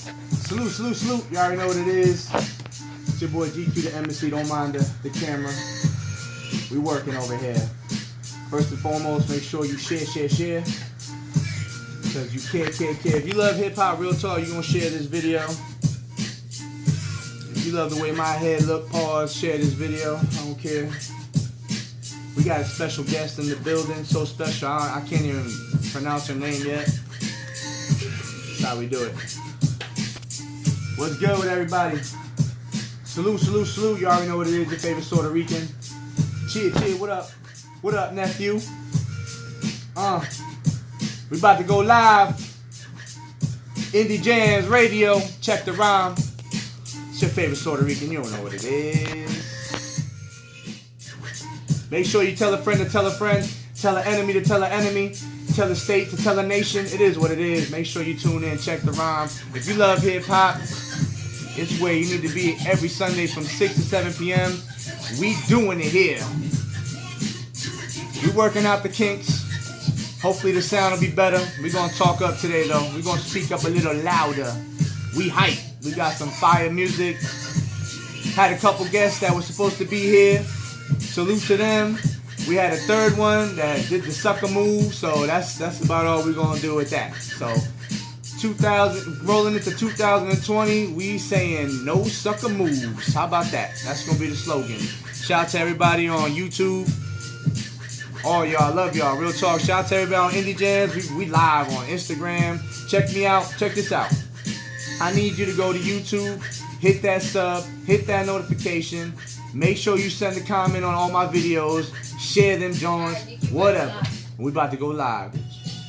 Salute, salute, salute. You already know what it is. It's your boy GQdaembassy. Don't mind the camera. We working over here. First and foremost, make sure you share. Because you care. If you love hip-hop, real talk, you're going to share this video. If you love the way my head look, pause, share this video. I don't care. We got a special guest in the building. So special, I can't even pronounce her name yet. That's how we do it. What's good with everybody? Salute. You already know what it is. Your favorite Puerto Rican. Cheer. What up? What up, nephew? We about to go live. Indie Jams Radio. Check the rhyme. It's your favorite Puerto Rican. You don't know what it is. Make sure you tell a friend to tell a friend. Tell an enemy to tell an enemy. Tell a state to tell a nation. It is what it is. Make sure you tune in. Check the rhyme. If you love hip hop, it's where you need to be every Sunday from 6 to 7 p.m. We doing it here. We working out the kinks. Hopefully the sound will be better. We're going to talk up today, though. We're going to speak up a little louder. We hype. We got some fire music. Had a couple guests that were supposed to be here. Salute to them. We had a third one that did the sucker move. So that's about all we're going to do with that. So rolling into 2020, we saying no sucker moves. How about that? That's going to be the slogan. Shout out to everybody on YouTube. All y'all, love y'all. Real talk. Shout out to everybody on Indie Jams. We live on Instagram. Check me out. Check this out. I need you to go to YouTube, hit that sub, hit that notification. Make sure you send a comment on all my videos. Share them, Jones. Whatever. We about to go live.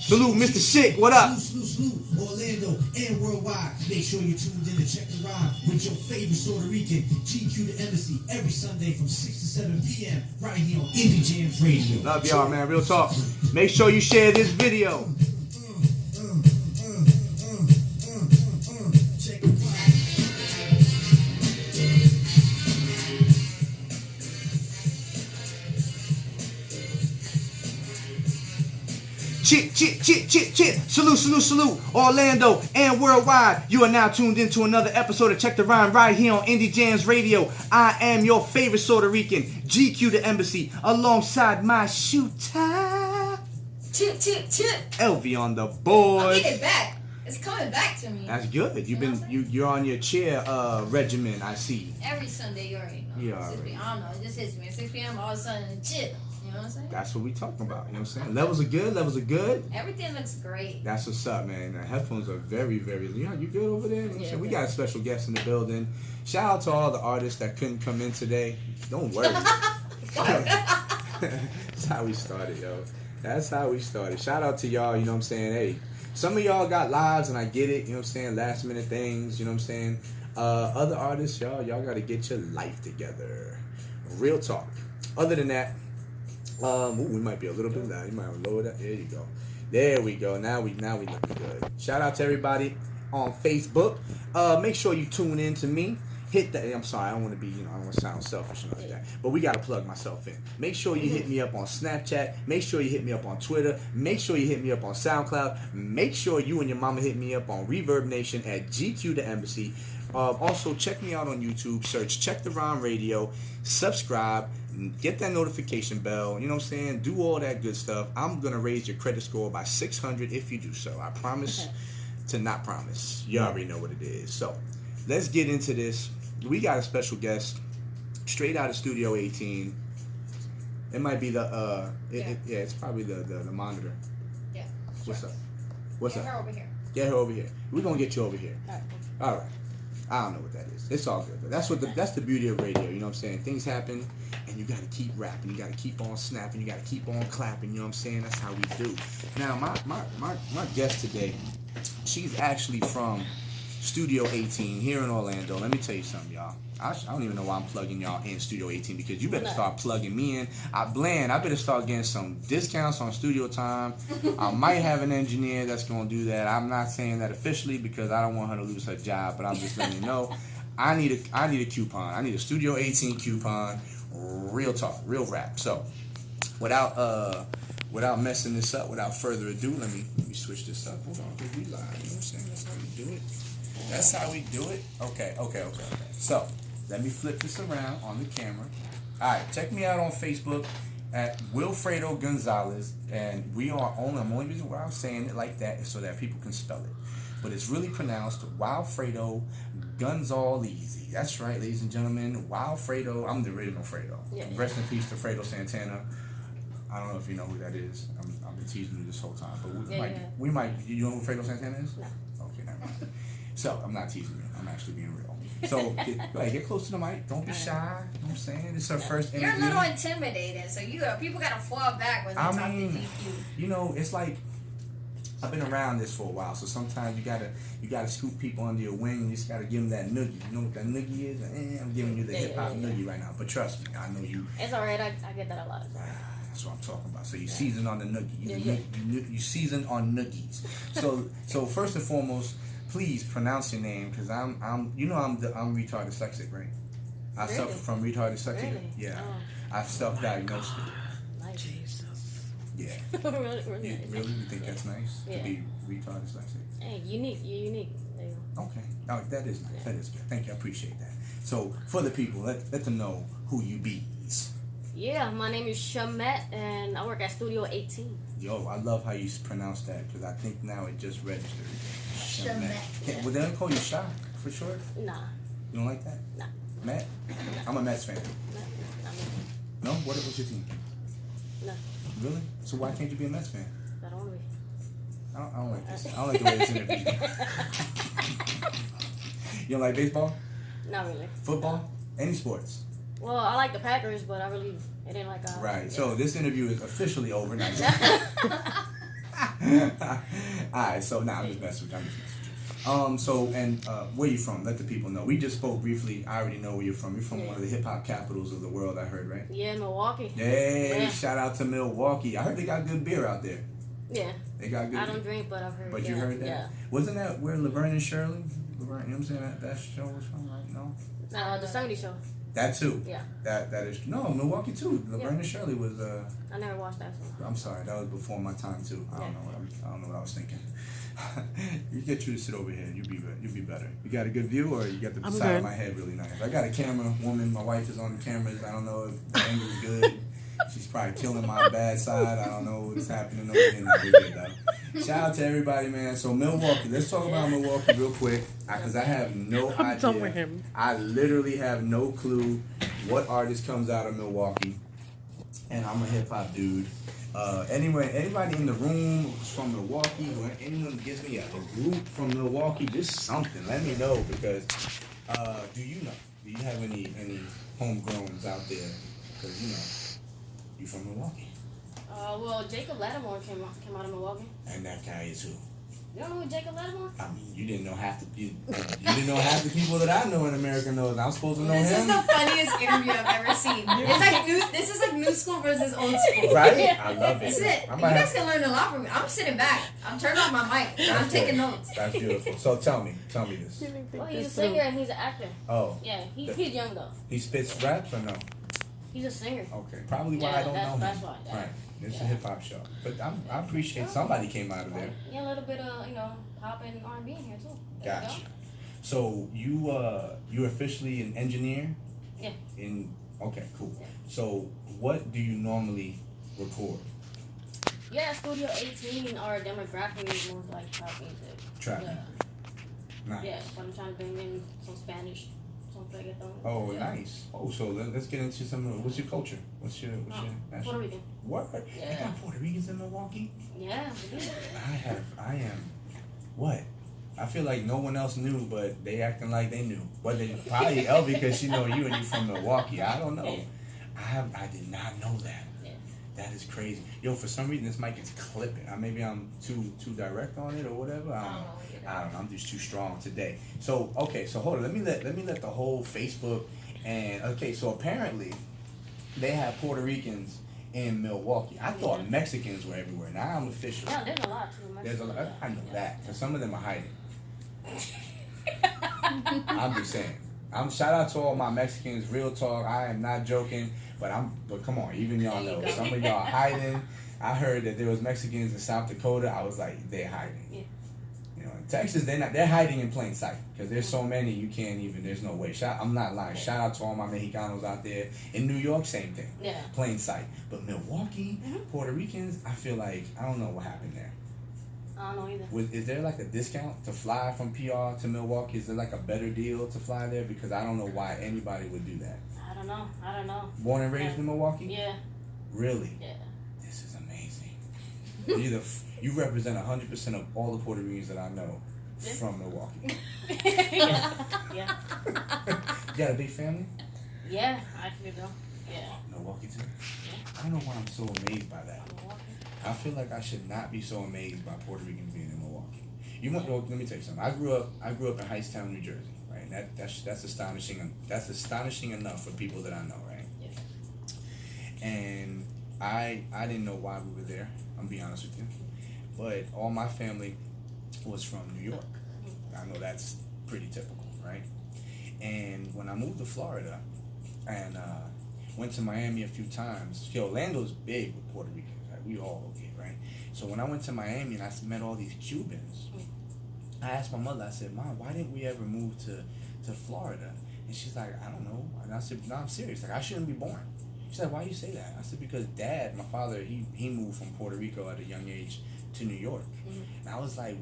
Salute, Mr. Shit. What up? Salute, Orlando and worldwide. Make sure you tuned in to check the rhyme with your favorite Puerto Rican, GQdaembassy, every Sunday from 6 to 7 p.m. right here on Indie Jams Radio. Love y'all, man. Real talk. Make sure you share this video. Check the rhyme. Chit. Salute. Orlando and worldwide. You are now tuned into another episode of Check the Rhyme right here on Indie Jams Radio. I am your favorite Puerto Rican, GQdaembassy, alongside my shooter. Chit. LV on the board. I'll get it back. It's coming back to me. That's good. You're on your chair regimen, I see. Every Sunday, you already know. Yeah, I don't know. It just hits me at 6 p.m. all of a sudden, chit. You know what I'm saying? That's what we talking about. You know what I'm saying? Levels are good. Everything looks great. That's what's up, man. The headphones are very, very. You good over there? Yeah, we got a special guest in the building. Shout out to all the artists that couldn't come in today. Don't worry. That's how we started, yo. That's how we started. Shout out to y'all. You know what I'm saying? Hey, some of y'all got lives, and I get it. You know what I'm saying? Last minute things. You know what I'm saying? Other artists, y'all got to get your life together. Real talk. Other than that. We might be a little bit loud. You might want to lower that. There you go. There we go. Now we looking good. Shout out to everybody on Facebook. Make sure you tune in to me. Hit that. I'm sorry, I don't want to be, I don't want to sound selfish and like that. But we gotta plug myself in. Make sure you hit me up on Snapchat. Make sure you hit me up on Twitter. Make sure you hit me up on SoundCloud. Make sure you and your mama hit me up on Reverb Nation at GQdaembassy. Also, check me out on YouTube. Search Check the Rhyme Radio. Subscribe. Get that notification bell. You know what I'm saying? Do all that good stuff. I'm going to raise your credit score by 600 if you do so. I promise to not promise. You already know what it is. So, let's get into this. We got a special guest straight out of Studio 18. It might be the, it's probably the monitor. Yeah. What's up? Get her over here. Get her over here. We're going to get you over here. All right. All right. I don't know what that is. It's all good. That's the beauty of radio. You know what I'm saying? Things happen, and you got to keep rapping. You got to keep on snapping. You got to keep on clapping. You know what I'm saying? That's how we do. Now, my guest today, she's actually from Studio 18 here in Orlando. Let me tell you something, y'all. I don't even know why I'm plugging y'all in Studio 18 because you better start plugging me in. I better start getting some discounts on studio time. I might have an engineer that's going to do that. I'm not saying that officially because I don't want her to lose her job, but I'm just letting you know. I need a coupon. I need a Studio 18 coupon. Real talk, real rap. So, without messing this up, without further ado, let me switch this up. Hold on, we live. You know what I'm saying? That's how we do it. That's how we do it. Okay. So let me flip this around on the camera. All right, check me out on Facebook at Wilfredo Gonzalez, and we are only. The only reason why I'm saying it like that is so that people can spell it, but it's really pronounced Wilfredo Gonzalez. That's right, ladies and gentlemen. Wilfredo. I'm the original Fredo. Yeah. Rest in peace to Fredo Santana. I don't know if you know who that is. I've been teasing you this whole time, but we might. You know who Fredo Santana is? No. Okay, never mind. So I'm not teasing you. I'm actually being real. So get close to the mic. Don't be shy. You know what I'm saying? It's her first interview. You're a little intimidating, so people gotta fall back when they talk to GQ. You know, it's like I've been around this for a while, so sometimes you gotta scoop people under your wing. And you just gotta give them that noogie. You know what that noogie is? I'm giving you the hip hop noogie right now. But trust me, I know you. It's alright. I get that a lot. That's what I'm talking about. So you season on the noogie. You season on noogies. So first and foremost, please pronounce your name, because I'm retarded dyslexic, right? I suffer from retarded dyslexia. Really? Yeah. Oh. I've self-diagnosed it. Nice. Jesus. Yeah. Really You nice. really? You think that's nice? Yeah. To be retarded dyslexic? Hey, unique. You're unique. There you go. Okay. Oh, that is nice. Yeah. That is good. Thank you. I appreciate that. So for the people, let them know who you bees. Yeah, my name is Shamette, and I work at Studio 18. Yo, I love how you pronounce that, because I think now it just registered. Shamette. Yeah. Well, they don't call you Shy for short? Nah. You don't like that? Nah. Matt? I'm a Mets fan. No. No? What's your team? No. Really? So why can't you be a Mets fan? I don't want to be. I don't like this. I don't like the way this interview. You don't like baseball? Not really. Football? Any sports? Well, I like the Packers, but it ain't like Right. Yeah. So this interview is officially over. Now. Alright, so now I'm just messing with you. So where you from? Let the people know. We just spoke briefly. I already know where you're from. You're from one of the hip hop capitals of the world, I heard, right? Yeah, Milwaukee. Hey, Yeah. shout out to Milwaukee. I heard they got good beer out there. Yeah. They got good I don't drink, but I've heard. But you heard that? Yeah. Wasn't that where Laverne and Shirley? Laverne, you know what I'm saying? That show was from, right? No? The 70s show. That too. Yeah. That is no, Milwaukee too. Laverne and Shirley was I never watched that show. I'm sorry, that was before my time too. I don't know what I was thinking. You get you to sit over here, you'll be better. You got a good view, or you got the side of my head really nice? I got a camera woman, my wife is on the cameras. I don't know if the angle's good. She's probably killing my bad side. I don't know what's happening over here. We're good, though. Shout out to everybody, man. So Milwaukee, let's talk about Milwaukee real quick, because I have no idea. done with him. I literally have no clue what artist comes out of Milwaukee, and I'm a hip hop dude. Anyway, anybody in the room from Milwaukee, or anyone gives me a group from Milwaukee, just something, let me know, because do you know? Do you have any homegrowns out there? Because you from Milwaukee. Well, Jacob Lattimore came out of Milwaukee. And that guy is who? You don't know who Jacob Lattimore? I mean, you didn't know half the people that I know in America knows. I'm supposed to know This him. is the funniest interview I've ever seen. It's like this is like new school versus old school. Right? I love it. This is it. You guys can learn a lot from me. I'm sitting back. I'm turning off my mic. And I'm taking notes. That's beautiful. So tell me this. Well, he's a singer and he's an actor. Oh. Yeah, he's young though. He spits raps or no? He's a singer. Okay. Probably why I don't know him. That's why. Yeah. Right. It's a hip hop show. But I appreciate somebody came out of there. Yeah, a little bit of pop and R&B in here too. There you Gotcha. So you're officially an engineer? Yeah. Okay, cool. Yeah. So what do you normally record? Yeah, Studio 18, our demographic is more like trap music. Trap Yeah. music. Nice. Yeah, but I'm trying to bring in some Spanish, some reggaeton. Oh, yeah. nice. Oh, so let's get into some of what's your culture? What's your national? Puerto Rican. What? Yeah. They got Puerto Ricans in Milwaukee? Yeah, we do. I am. What? I feel like no one else knew, but they acting like they knew. But they probably Elvie because she know you and you from Milwaukee. I don't know. I did not know that. Yeah. That is crazy. Yo, for some reason this mic is clipping. Maybe I'm too direct on it or whatever. I don't know. I'm just too strong today. So okay, so hold on. Let me let the whole Facebook and okay. So apparently they have Puerto Ricans in Milwaukee. I thought Mexicans were everywhere. Now I'm official. Yeah, there's a lot too. There's a lot. I know that. Because some of them are hiding. I'm just saying. Shout out to all my Mexicans. Real talk. I am not joking. But come on. Even y'all know. Some of y'all are hiding. I heard that there was Mexicans in South Dakota. I was like, they're hiding. Yeah. You know, in Texas, they're hiding in plain sight because there's so many you can't even. There's no way. I'm not lying. Shout out to all my Mexicanos out there in New York. Same thing. Yeah. Plain sight. But Milwaukee, Puerto Ricans, I feel like I don't know what happened there. I don't know either. Is there like a discount to fly from PR to Milwaukee? Is there like a better deal to fly there? Because I don't know why anybody would do that. I don't know. Born and raised in Milwaukee? Yeah. Really? Yeah. This is amazing. You represent 100% of all the Puerto Ricans that I know from Milwaukee. Yeah. You got a big family? Yeah, actually though. Yeah. Milwaukee too? Yeah. I don't know why I'm so amazed by that. Milwaukee. I feel like I should not be so amazed by Puerto Ricans being in Milwaukee. Let me tell you something. I grew up in Hightstown, New Jersey, right? That's astonishing. That's astonishing enough for people that I know, right? Yeah. And I didn't know why we were there. I'm be honest with you, but all my family was from New York. I know that's pretty typical, right? And when I moved to Florida and went to Miami a few times, Orlando's big with Puerto Ricans. We all go get, right? So when I went to Miami and I met all these Cubans, I asked my mother, I said, Mom, why didn't we ever move to Florida? And she's like, I don't know. And I said, no, I'm serious. Like, I shouldn't be born. She's like, why do you say that? I said, because my father, he moved from Puerto Rico at a young age to New York. And I was like,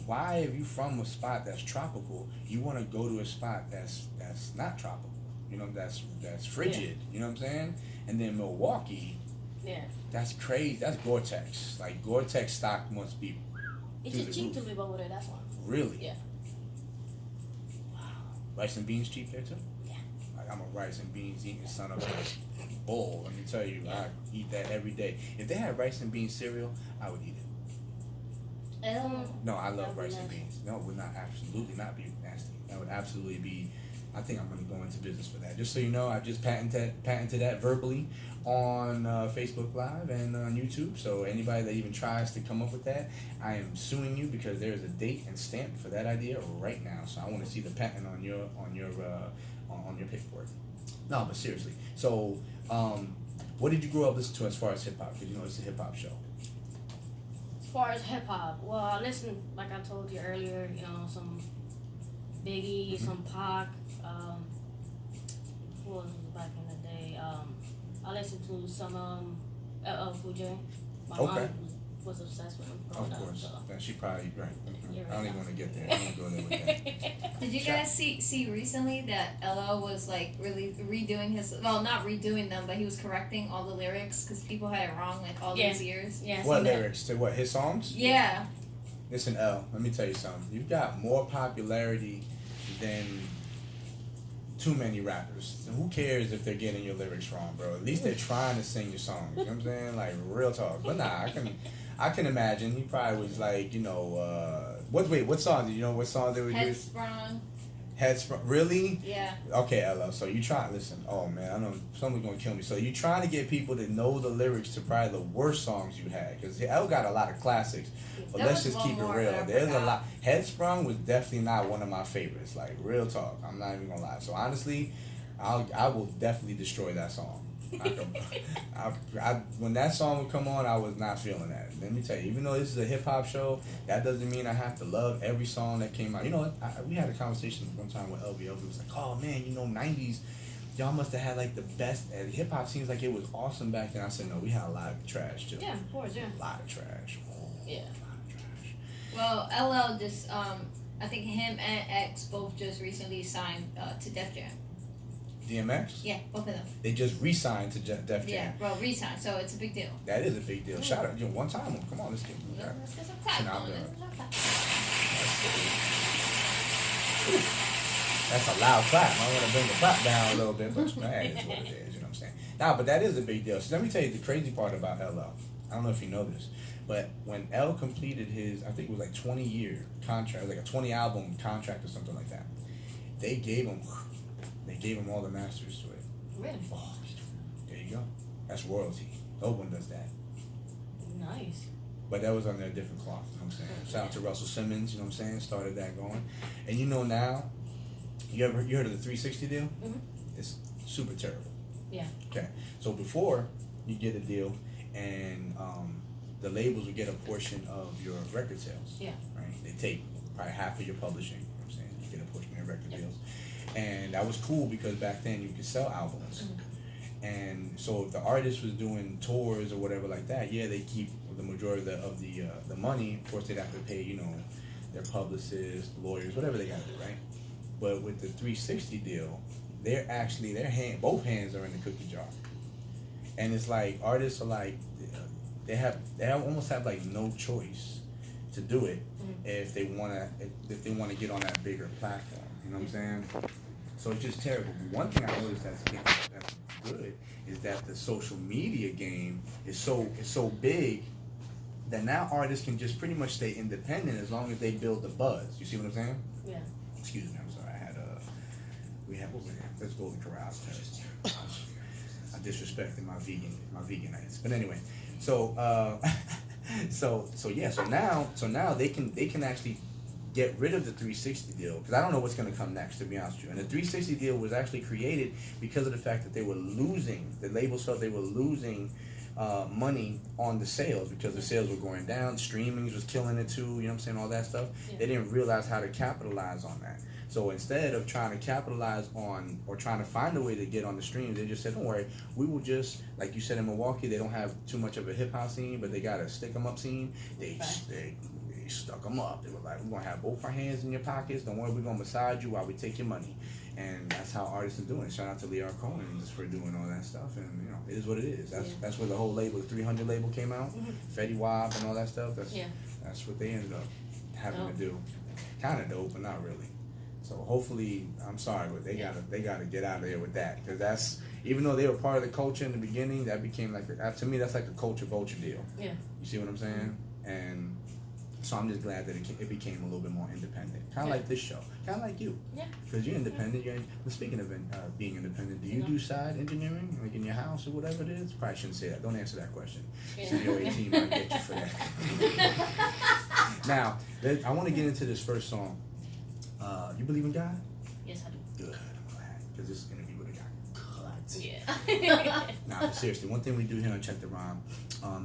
why, if you from a spot that's tropical, you want to go to a spot that's not tropical? You know, that's frigid. You know what I'm saying? And then Milwaukee, Yeah. that's crazy. That's Gore-Tex. Like, Gore-Tex stock must be It's through just the cheap to roof. live over there, that's why. Really? Yeah. Wow. Rice and beans cheap there too? Yeah. Like, I'm a rice and beans eating son of a bull. Let me tell you, I eat that every day. If they had rice and beans cereal, I would eat it. No, I love rice and beans. No, it would not absolutely not be nasty. That would absolutely be. I think I'm going to go into business for that. Just so you know, I just patented that verbally on Facebook Live and on YouTube. So anybody that even tries to come up with that, I am suing you because there is a date and stamp for that idea right now. So I want to see the patent on your paperwork. No, but seriously. So, what did you grow up listening to as far as hip hop? Because you know it's a hip hop show. As far as hip hop, well, I listen, like I told you earlier, you know, some Biggie, some Pac, who was back in the day? I listened to some LL Cool J. My mom was obsessed with him. Of course. So. Then she probably right. You're I don't right. even want to get there. I don't go there with that. Did you guys see recently that LL was like really redoing his, well, not redoing them, but he was correcting all the lyrics because people had it wrong like all these years? Yeah. What lyrics? To what? His songs? Yeah. Listen, L, let me tell you something. You've got more popularity than too many rappers. So who cares if they're getting your lyrics wrong, bro? At least they're trying to sing your song. You know what I'm saying? Like, real talk. But nah, I can imagine. He probably was like, you know, what song? Do you know what song they would do? Headsprung. Headsprung. Really? Yeah. Okay, LL. So you try. Listen. Oh man, I know someone's gonna kill me. So you trying to get people to know the lyrics to probably the worst songs you had, because L got a lot of classics. But There let's was just keep it one more real. that I There's a forgot. lot. Headsprung was definitely not one of my favorites. Like, real talk. I'm not even gonna lie. So honestly, I will definitely destroy that song. When that song would come on, I was not feeling that. Let me tell you, even though this is a hip hop show, that doesn't mean I have to love every song that came out. You know what? We had a conversation one time with LB. LB was like, "Oh man, you know, '90s, y'all must have had like the best." Hip hop seems like it was awesome back then. I said, "No, we had a lot of trash too. Yeah, of course, yeah. A lot of trash. Yeah. A lot of trash." Well, LL just, I think him and X both just recently signed to Def Jam. DMX? Yeah, both of them. They just re-signed to Def Jam. Yeah, well, re-signed, so it's a big deal. That is a big deal. Shout out, one time. Come on, let's get Let's get some clap on it. That's a loud clap. I want to bring the clap down a little bit, but man, it's what it is. You know what I'm saying? Nah, but that is a big deal. So let me tell you the crazy part about LL. I don't know if you know this, but when L completed his, I think it was like 20-year contract, like a 20-album contract or something like that, they gave him all the masters to it. Really? Oh, there you go. That's royalty. No one does that. Nice. But that was under a different cloth, you know what I'm saying? Shout out to Russell Simmons, you know what I'm saying? Started that going. And you know now, you heard of the 360 deal? Mhm. It's super terrible. Yeah. Okay. So before you get a deal and the labels would get a portion of your record sales. Yeah. Right? They take probably half of your publishing. You know what I'm saying? You get a portion of record deals. And that was cool because back then you could sell albums. And so if the artist was doing tours or whatever like that, yeah, they keep the majority of the money. Of course, they'd have to pay, you know, their publicists, lawyers, whatever they got to do, right? But with the 360 deal, they're actually both hands are in the cookie jar, and it's like artists are like they almost have like no choice to do it if they wanna get on that bigger platform. You know what I'm saying? So it's just terrible. One thing I noticed that's good is that the social media game is so big that now artists can just pretty much stay independent as long as they build the buzz. You see what I'm saying? Yeah. Excuse me, I'm sorry. Let's go to Corrals. I disrespected my veganites. But anyway, so now they can actually get rid of the 360 deal, because I don't know what's going to come next, to be honest with you. And the 360 deal was actually created because of the fact that the labels felt they were losing money on the sales, because the sales were going down, streamings was killing it too, you know what I'm saying, all that stuff. Yeah. They didn't realize how to capitalize on that. So instead of trying to capitalize on or trying to find a way to get on the streams, they just said, don't worry, we will just, like you said in Milwaukee, they don't have too much of a hip hop scene, but they got a stick 'em up scene. They stuck them up. They were like, we're going to have both our hands in your pockets. Don't worry, we're going to massage you while we take your money. And that's how artists are doing. Shout out to Lear Cohen just for doing all that stuff. And, you know, it is what it is. That's where the whole label, the 300 label came out. Fetty Wap and all that stuff. That's what they ended up having to do. Kind of dope, but not really. So hopefully, I'm sorry, but they gotta get out of there with that, because that's, even though they were part of the culture in the beginning, that became like to me that's like a culture vulture deal. Yeah. You see what I'm saying? And so I'm just glad that it became a little bit more independent, kind of like this show, kind of like you. Yeah. Because you're independent. Speaking of being independent, do you do side engineering, like in your house or whatever it is? Probably shouldn't say that. Don't answer that question. Studio 18 might get you for that. Now, I want to get into this first song. You believe in God? Yes, I do. Good. I'm glad, because this interview would have got cut. Yeah. Nah, but seriously, one thing we do here on Check the Rhyme,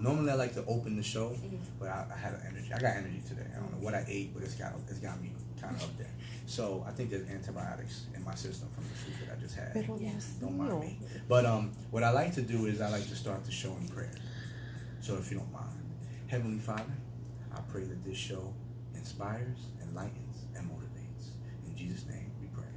normally I like to open the show, but I had an energy. I got energy today. I don't know what I ate, but it's got me kind of up there. So I think there's antibiotics in my system from the food that I just had. Don't mind me. But what I like to do is I like to start the show in prayer. So if you don't mind, Heavenly Father, I pray that this show inspires, enlightens, and motivates. In Jesus' name we pray.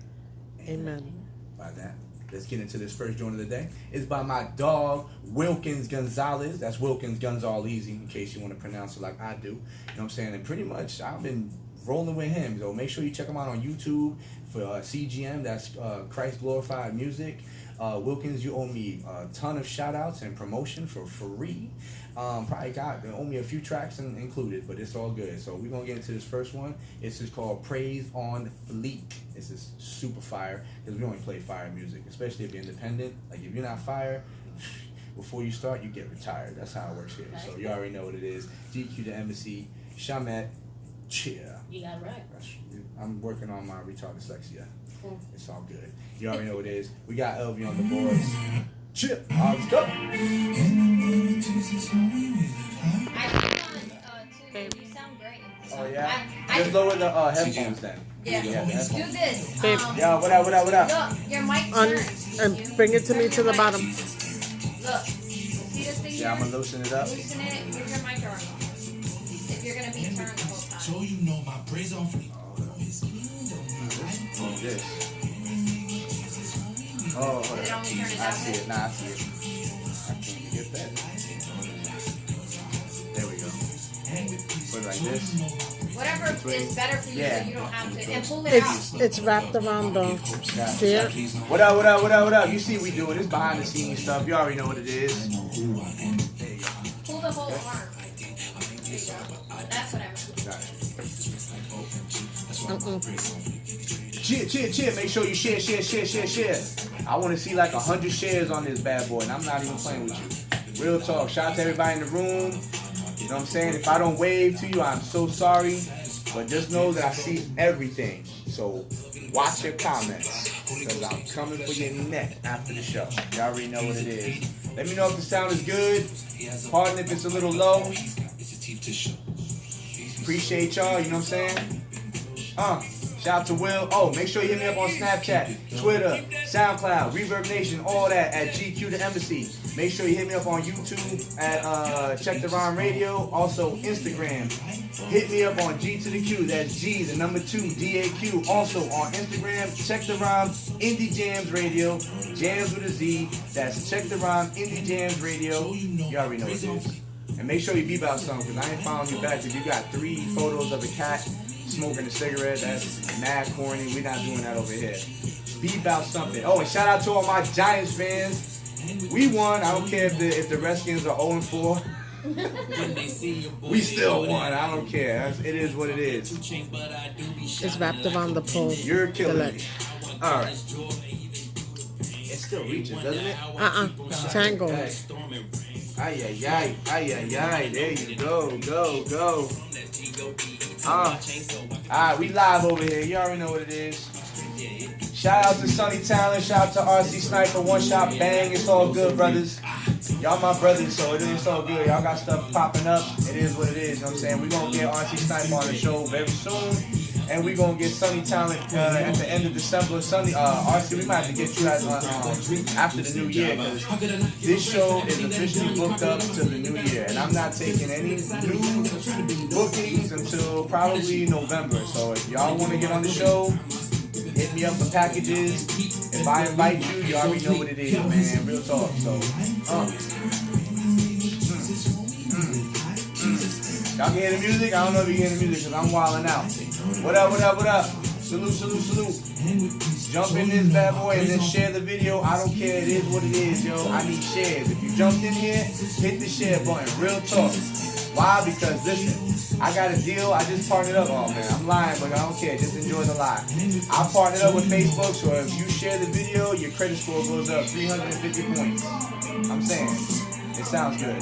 Amen. By that, let's get into this first joint of the day. It's by my dog, Wilkins Gonzalez. That's Wilkins Gonzalez, in case you want to pronounce it like I do. You know what I'm saying? And pretty much, I've been rolling with him. So make sure you check him out on YouTube for CGM. That's Christ Glorified Music. Wilkins, you owe me a ton of shout outs and promotion for free. Probably owe me a few tracks included, but it's all good. So we're gonna get into this first one. It's just called Praise on Fleek. This is super fire, because we only play fire music, especially if you're independent. Like if you're not fire, before you start, you get retired. That's how it works here. So you already know what it is. GQdaembassy, Shamette, cheer. You got it right. I'm working on my retarded dyslexia. Cool. It's all good. You already know what it is. We got LV on the boards. Chip, let's go. You sound great. Oh yeah. Just lower the headphones then. Yeah. Do this. Babe. Yo, what up? Look, your mic and bring it to me to the bottom. Look. See this thing Yeah, I'm gonna loosen it up. Loosen it. Move your mic around. If you're gonna be turned the whole time. So you know my praise on fleek. Oh, this. Oh, hold on. I see it. Nah, I see it. I can't get that. There we go. Put it like this. Whatever is better for you, so you don't have to. And pull it out. It's wrapped around though. See it? What up? You see we do it. It's behind the scenes stuff. You already know what it is. There you go. Pull the whole arm. There you go. That's what I meant. Cheer. Make sure you share. I want to see like 100 shares on this bad boy, and I'm not even playing with you. Real talk. Shout out to everybody in the room. You know what I'm saying? If I don't wave to you, I'm so sorry. But just know that I see everything. So watch your comments, because I'm coming for your neck after the show. You already know what it is. Let me know if the sound is good. Pardon if it's a little low. Appreciate y'all, you know what I'm saying? Shout out to Will. Oh, make sure you hit me up on Snapchat, Twitter, SoundCloud, Reverb Nation, all that at GQdaembassy. Make sure you hit me up on YouTube at Check the Rhyme Radio. Also Instagram. Hit me up on G to the Q. That's G, the number 2, DAQ. Also on Instagram, Check the Rhyme Indie Jams Radio. Jams with a Z. That's Check the Rhyme Indie Jams Radio. You already know what it is. And make sure you beep out something, because I ain't following you back. If you got 3 photos of a cat smoking a cigarette, that's mad corny. We're not doing that over here. Beep out something. Oh, and shout out to all my Giants fans. We won. I don't care if the Redskins are 0-4. We still won. I don't care. It is what it is. It's wrapped around the pole. You're killing The me. All right. It still reaches, doesn't it? Tango. Hey. Ay, ay, ay, ay, ay, ay. There you go, go. Alright, we live over here. You already know what it is. Shout out to Sunny Talent. Shout out to RC Sniper. One shot bang. It's all good, brothers. Y'all my brothers, so it is all good. Y'all got stuff popping up. It is what it is. You know what I'm saying? We're going to get RC Sniper on the show very soon. And we're going to get Sunny Talent at the end of December. RC, we might have to get you after the new year, because this show is officially booked up to the new year. And I'm not taking any new bookings until probably November. So if y'all want to get on the show, hit me up for packages. If I invite you, you already know what it is, man. Real talk. So, y'all can hear the music? I don't know if you can hear the music, because I'm wilding out. What up? Salute. Jump in this bad boy and then share the video. I don't care. It is what it is, yo. I need shares. If you jumped in here, hit the share button. Real talk. Why? Because, listen, I got a deal. I just partnered up. Oh, man, I'm lying, but I don't care. Just enjoy the lie. I partnered up with Facebook, so if you share the video, your credit score goes up 350 points. I'm saying. It sounds good.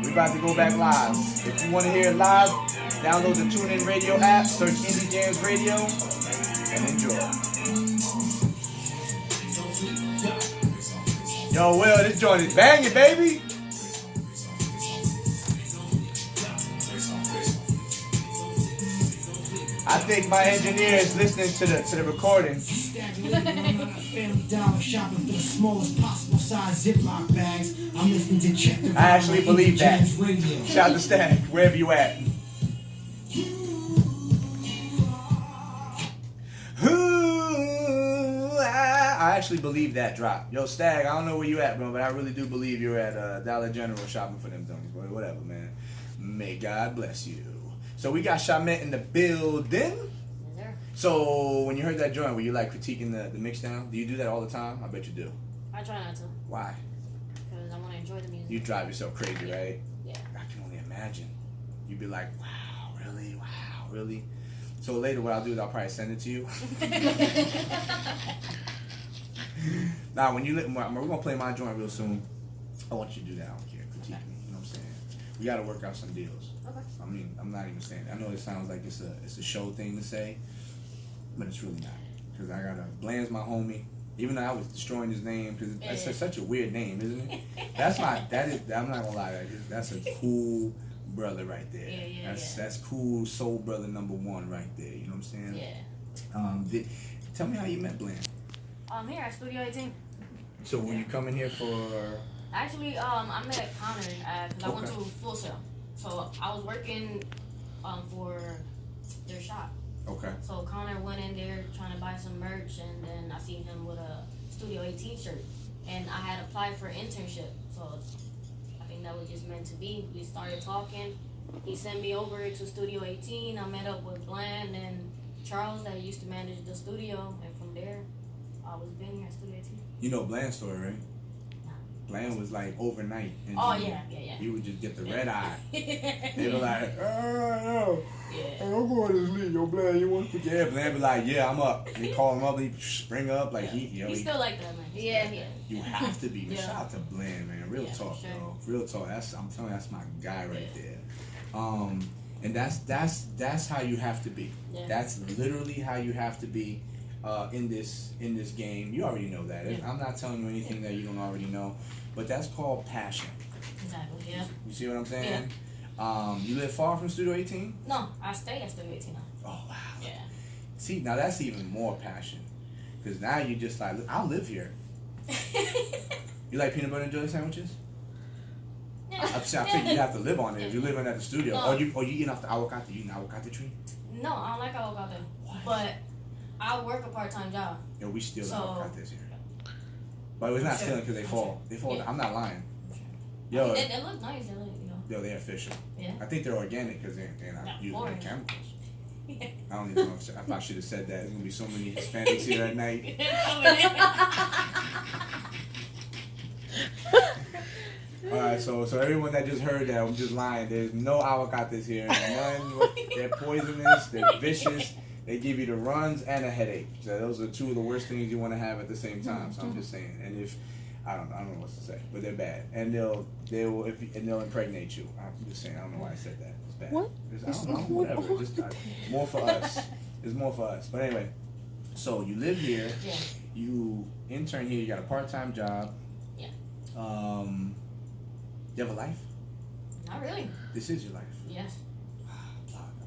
We're about to go back live. If you want to hear it live, download the TuneIn Radio app, search Indie Jams Radio, and enjoy. Yo, Will, this joint is banging, baby. I think my engineer is listening to the recording. I actually believe that. Shout out to Stag, wherever you at. I actually believe that drop. Yo, Stag, I don't know where you at, bro, but I really do believe you're at Dollar General shopping for them things. But whatever, man. May God bless you. So we got Shamette in the building. Yes, So when you heard that joint, were you like critiquing the mix down? Do you do that all the time? I bet you do. I try not to, Why? because I want to enjoy the music. You drive yourself crazy, right? Yeah. I can only imagine. You'd be like, wow, really? Wow, really? So later what I'll do is I'll probably send it to you. Nah, when you we're gonna play my joint real soon. I want you to do that. I don't care. Critique me. You know what I'm saying? We gotta work out some deals. Okay. I mean, I'm not even saying that. I know it sounds like it's a show thing to say, but it's really not. Because I gotta Bland's my homie. Even though I was destroying his name, because that's such a weird name, isn't it? I'm not gonna lie, that's a cool brother right there. That's cool soul brother number 1 right there. You know what I'm saying? Yeah. Tell me how you met Bland. I'm here at Studio 18. So were you coming here for? Actually, I met Connor because I went to Full Sail. So I was working for their shop. Okay. So Connor went in there trying to buy some merch, and then I seen him with a Studio 18 shirt. And I had applied for an internship. So I think that was just meant to be. We started talking. He sent me over to Studio 18. I met up with Bland and Charles that used to manage the studio. And from there, I was been here at Studio 18. You know Bland's story, right? Bland was like overnight. And Yeah. You would just get the red eye. They were like, Yeah. I'm going to sleep. Yo, Bland, you want to forget? Yeah, Bland be like, yeah, I'm up. They call him up, he spring up like He's still like that, man. Yeah. You have to be. Shout out to Bland, man. Real talk, sure. bro. Real talk. I'm telling you, that's my guy right there. And that's how you have to be. Yeah. That's literally how you have to be in this game. You already know that. Yeah. I'm not telling you anything that you don't already know, but that's called passion. Exactly, yeah. You see what I'm saying? You live far from Studio 18? No, I stay at Studio 18 now. Oh wow. Yeah. See, now that's even more passion, because now you just like, I'll live here. You like peanut butter and jelly sandwiches? I think you have to live on it if you're living at the studio. No. Or you eating off the avocado? You eating avocado tree? No, I don't like avocado. What? But I work a part-time job. Yo, we steal So- avocados here. But it's not Sure. stealing because they fall. They fall. Yeah. I'm not lying. I Yo, mean, they look nice. They look, yo, they're official. Yeah. I think they're organic because they're not Not using any foreign. chemicals. I don't even know if I should have said that. There's gonna be so many Hispanics here at night. All right, so everyone that just heard that, I'm just lying. There's no avocados here. None. They're poisonous. They're vicious. They give you the runs and a headache. So those are two of the worst things you want to have at the same time. So I'm just saying. And if I don't know what to say, but they're bad, and they'll impregnate you. I'm just saying. I don't know why I said that. It's bad. What? I don't know. Whatever. Just more for us. It's more for us. But anyway, so you live here. Yeah. You intern here. You got a part-time job. Yeah. You have a life? Not really. This is your life. Yes.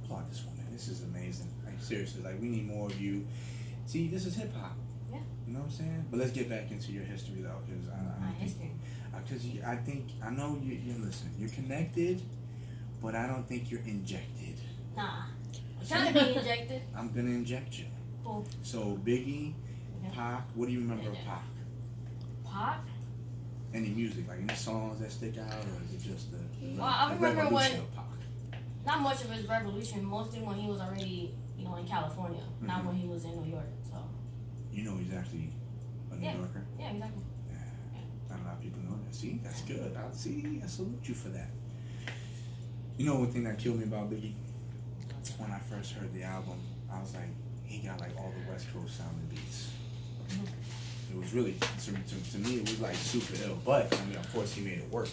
Applaud this woman. This is amazing. Like seriously, like we need more of you. See, this is hip hop. Yeah. You know what I'm saying? But let's get back into your history though, because My history. I know you listen. You're connected, but I don't think you're injected. Nah. I'm trying to be injected. I'm gonna inject you. Cool. So Biggie, Yeah. Pac. What do you remember of Yeah. Pac? Pac? Any music, like any songs that stick out, or is it just the Well, I remember revolution when- of Pac? Not much of his revolution, mostly when he was already, in California, not when he was in New York. So, You know he's actually a New Yeah. Yorker. yeah, exactly. Not a lot of people know that. See, that's good. I salute you for that. You know one thing that killed me about Biggie? When I first heard the album, I was like, he got like all the West Coast sounding beats. It was really, to me, it was like super ill. But, I mean, of course, he made it work.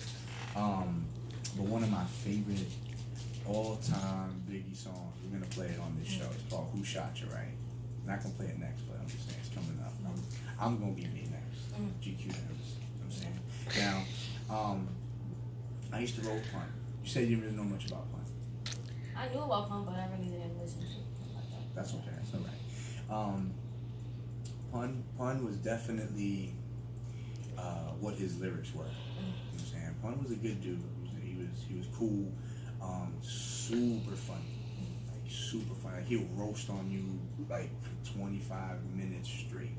But one of my favorite all-time Biggie songs, we're going to play it on this show. It's called Who Shot You, right? Not going to play it next, but I'm just saying it's coming up. I'm going to be me next. GQ Daembassy. You know what I'm saying? Now, I used to roll punt. You said you didn't really know much about punt. I knew about Pump, but I really didn't listen to it like that. That's okay. That's all right. Pun was definitely what his lyrics were. You know what I'm saying? Pun was a good dude. He was cool, super funny, like super funny. Like he'll roast on you like for 25 minutes straight.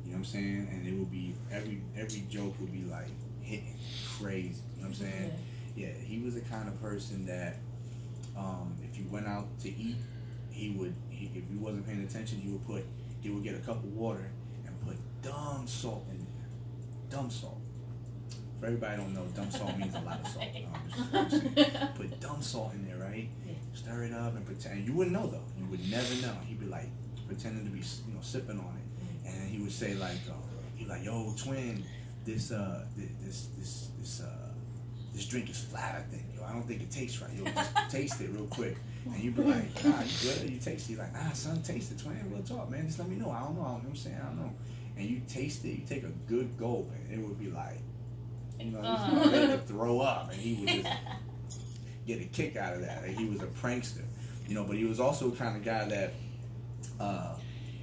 You know what I'm saying? And it would be every joke would be like hitting crazy. You know what I'm saying? Yeah, he was the kind of person that if you went out to eat, if you wasn't paying attention, he would get a cup of water and put dumb salt in there. Dumb salt. For everybody who don't know, dumb salt means a lot of salt. I'm just saying. Put dumb salt in there, right? Yeah. Stir it up and pretend. You wouldn't know though. You would never know. He'd be like pretending to be, sipping on it, and then he would say like, he'd like, yo, twin, this drink is flat, I think. Yo, I don't think it tastes right. Yo, just taste it real quick. And you'd be like, nah, you good? You taste it. He's like, nah, son, taste it, twin. Real talk, man. Just let me know. I don't know. You know what I'm saying? I don't know. And you taste it. You take a good gulp, and it would be like, he's ready to throw up, and he would just get a kick out of that. Like, he was a prankster, but he was also the kind of guy that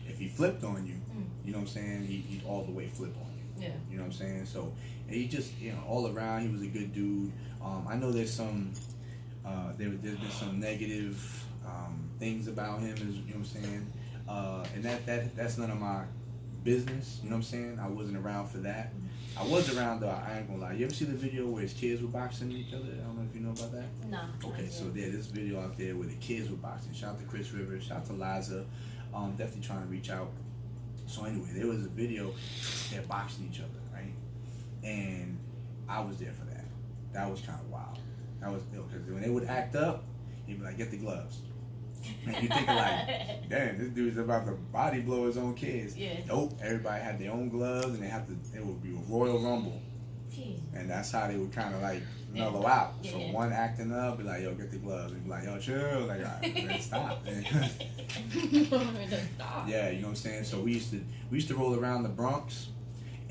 if he flipped on you, you know what I'm saying, he'd all the way flip on you. Yeah. You know what I'm saying? So he just, all around, he was a good dude. I know there's some, there's been some negative things about him, you know what I'm saying? And that's none of my business, you know what I'm saying? I wasn't around for that. I was around though, I ain't gonna lie. You ever see the video where his kids were boxing each other? I don't know if you know about that. No. Okay, so there's this video out there where the kids were boxing. Shout out to Chris Rivers, shout out to Liza. Definitely trying to reach out. So anyway, there was a video, they're boxing each other, right? And I was there for that. That was kind of wild. That was ill, because when they would act up, he'd be like, get the gloves. And you thinking like, damn, this dude's about to body blow his own kids. Yeah. Nope, everybody had their own gloves, and it would be a Royal Rumble. Jeez. And that's how they would kind of like mellow out. Yeah. So one acting up, be like, yo, get the gloves. And be like, yo, chill. Like, all right, man, stop. Yeah, you know what I'm saying? So we used to roll around the Bronx,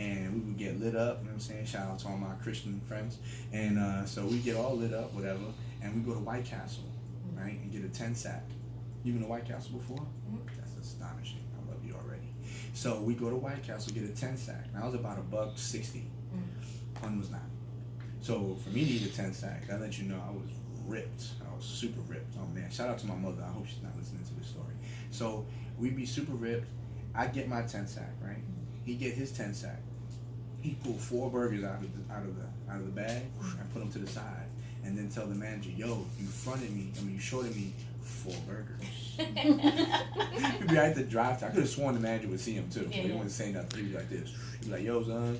and we would get lit up, you know what I'm saying? Shout out to all my Christian friends. And so we get all lit up, whatever, and we go to White Castle, right, and get a 10 sack. You been to White Castle before? Mhm. That's astonishing. I love you already. So we go to White Castle, get a 10 sack. Now it was about $1.60. Pun was not. So for me to eat a 10 sack, I let you know I was ripped. I was super ripped. Oh man, shout out to my mother. I hope she's not listening to this story. So we be super ripped. I get my 10 sack, right? He get his 10 sack. He pulled 4 burgers out of the bag and put them to the side, and then tell the manager, "Yo, you shorted me 4 burgers." He'd be at the drive-thru. I could have sworn the manager would see him too. But he wouldn't say nothing. He'd be like this. He'd be like, "Yo, son,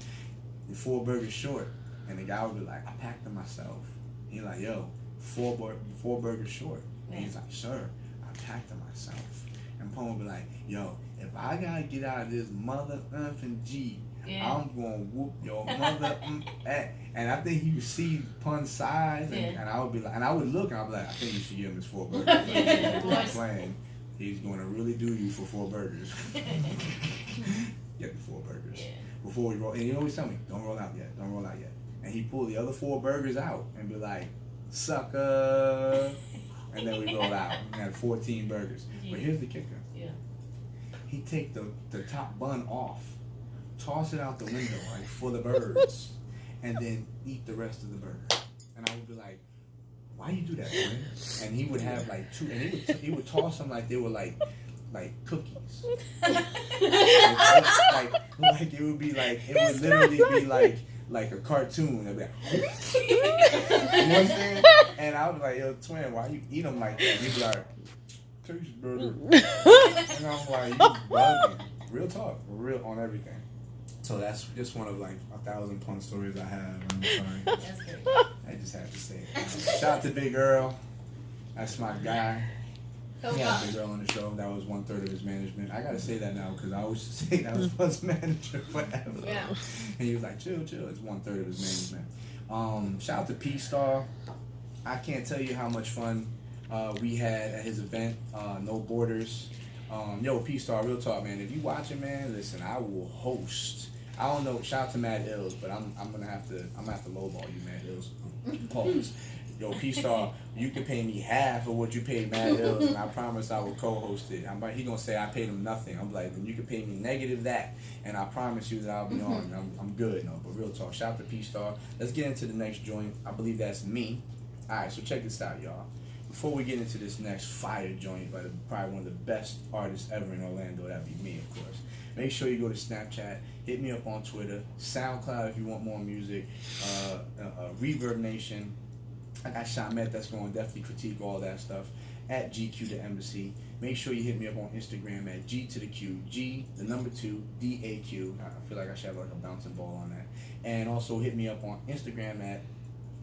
you're 4 burgers short." And the guy would be like, "I packed them myself." He's like, "Yo, 4 burgers short." And he's like, "Sir, I packed them myself." And Pone would be like, "Yo, if I gotta get out of this mother effing Jeep, I'm gonna whoop your mother." And I think he would see Pun's size, and I would be like, and I would look, and I'd be like, "I think you should give him his 4 burgers." I'm not playing. He's gonna really do you for 4 burgers. Get the 4 burgers before we roll. And he always tell me, "Don't roll out yet. Don't roll out yet." And he pulled the other 4 burgers out and be like, "Sucker." And then we roll out. We had 14 burgers. But here's the kicker. He take the top bun off, toss it out the window like for the birds, and then eat the rest of the burger. And I would be like, "Why you do that, man?" And he would have like 2, and he would toss them like they were like cookies. like it would be like, it would literally be like a cartoon. It'd be like, you know what I'm saying? And I was like, "Yo, twin, why you eat them like that?" He'd be like, "Taste better." And I'm like, "You bugging." Real talk, real on everything. So that's just one of like 1,000 Pun stories I have. I'm sorry. That's great. I just had to say it. Shout out to Big Earl. That's my guy. He had Big Earl on the show. That was 1/3 of his management. I gotta say that now because I always say that was Pun's manager forever. Yeah. And he was like, chill. It's 1/3 of his management. Shout out to P-Star. I can't tell you how much fun we had at his event, No Borders. Yo, P-Star, real talk, man. If you watching, man, listen, I will host. I don't know. Shout out to Mad Ills, but I'm gonna have to lowball you, Mad Ills. Pause. Yo, P-Star, you can pay me half of what you paid Mad Ills, and I promise I will co-host it. He gonna say I paid him nothing. I'm like, then you can pay me negative that, and I promise you that I'll be on. I'm good, no. But real talk. Shout out to P-Star. Let's get into the next joint. I believe that's me. All right, so check this out, y'all. Before we get into this next fire joint by probably one of the best artists ever in Orlando, that'd be me, of course. Make sure you go to Snapchat, hit me up on Twitter, SoundCloud if you want more music, Reverb Nation. I got Shamette that's going to definitely critique all that stuff at GQdaembassy. Make sure you hit me up on Instagram at G2, DAQ. I feel like I should have like a bouncing ball on that. And also hit me up on Instagram at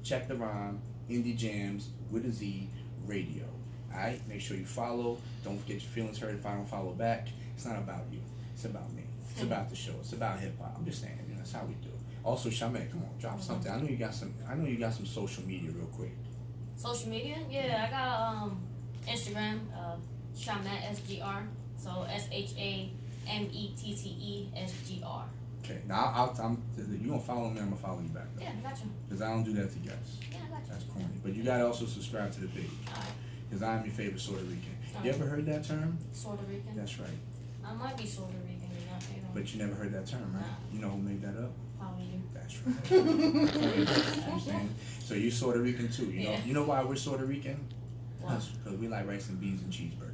Check the Rhyme, Indie Jams with a Z Radio. Alright, make sure you follow. Don't get your feelings hurt if I don't follow back. It's not about you. It's about me. It's about the show. It's about hip hop. I'm just saying, that's how we do it. Also, Shamette, come on, drop something. I know you got some social media real quick. Social media? Yeah, I got Instagram, Shamette SGR. So SHAMETTESGR. Okay, now you gonna follow me? I'm gonna follow you back. Though. Yeah, I got you. Cause I don't do that to guests. Yeah, I got you. That's corny. But you gotta also subscribe to the page. Cause I'm your favorite Puerto Rican. You ever heard that term? Puerto Rican? That's right. I might be Puerto Rican, you know. But you never heard that term, right? Nah. You know who made that up? Probably you. That's right. You know what I'm saying? So you're Puerto Rican too. You know. Yeah. You know why we're Puerto Rican? Why? Because we like rice and beans and cheeseburgers.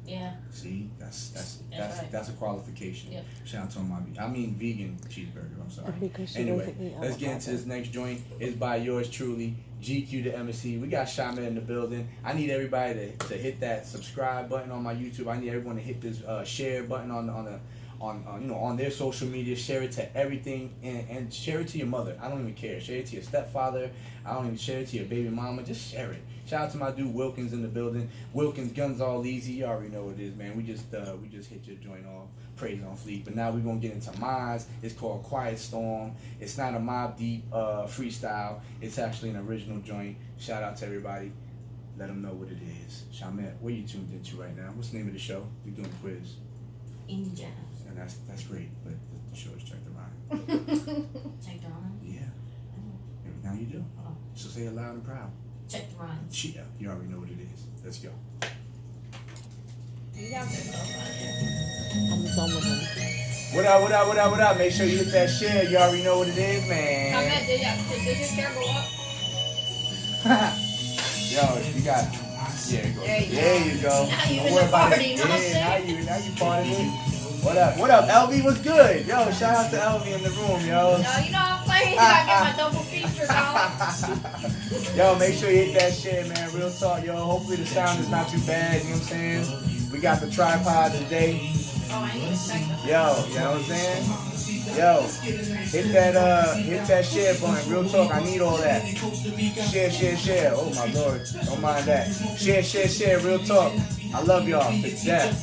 Yeah. See, that's right. a qualification. Yep. Shout out to my vegan cheeseburger. I'm sorry. Because she Anyway, doesn't eat let's get into this next joint. It's by yours truly, GQdaembassy. We got Shamette in the building. I need everybody to hit that subscribe button on my YouTube. I need everyone to hit this share button on their social media. Share it to everything and share it to your mother. I don't even care. Share it to your stepfather. I don't even share it to your baby mama. Just share it. Shout out to my dude Wilkins in the building. Wilkins Guns All Easy. You already know what it is, man. We just hit your joint off. Praise on fleek. But now we're gonna get into mine. It's called Quiet Storm. It's not a Mobb Deep freestyle. It's actually an original joint. Shout out to everybody. Let them know what it is. Shamette, where you tuned into right now? What's the name of the show? We're doing a quiz. Indie Jams. And that's great. But the show is Check the Rhyme. Check the Rhyme. Yeah. Now you do. Oh. So say it loud and proud. Check the Rhyme. Yeah, you already know what it is. Let's go. You got this stuff on here. I'm done with him. What up, what up, what up, what up? Make sure you hit that share. You already know what it is, man. Shamette, did your share go up? Yo, you got it. Yeah, there you go. Now you Don't in worry the about party, it. you know what I'm Yeah, saying? now you part of it. What up? What up? LV was good. Yo, shout out to LV in the room, yo. Yo, you know I'm playing. You gotta get my double feature, dog. Yo, make sure you hit that shit, man. Real talk, yo. Hopefully the sound is not too bad, you know what I'm saying? We got the tripod today. Oh, I ain't expect that. Yo, you know what I'm saying? Yo, hit that share button. Real talk, I need all that. Share. Oh my lord, don't mind that. Share. Real talk. I love y'all to death.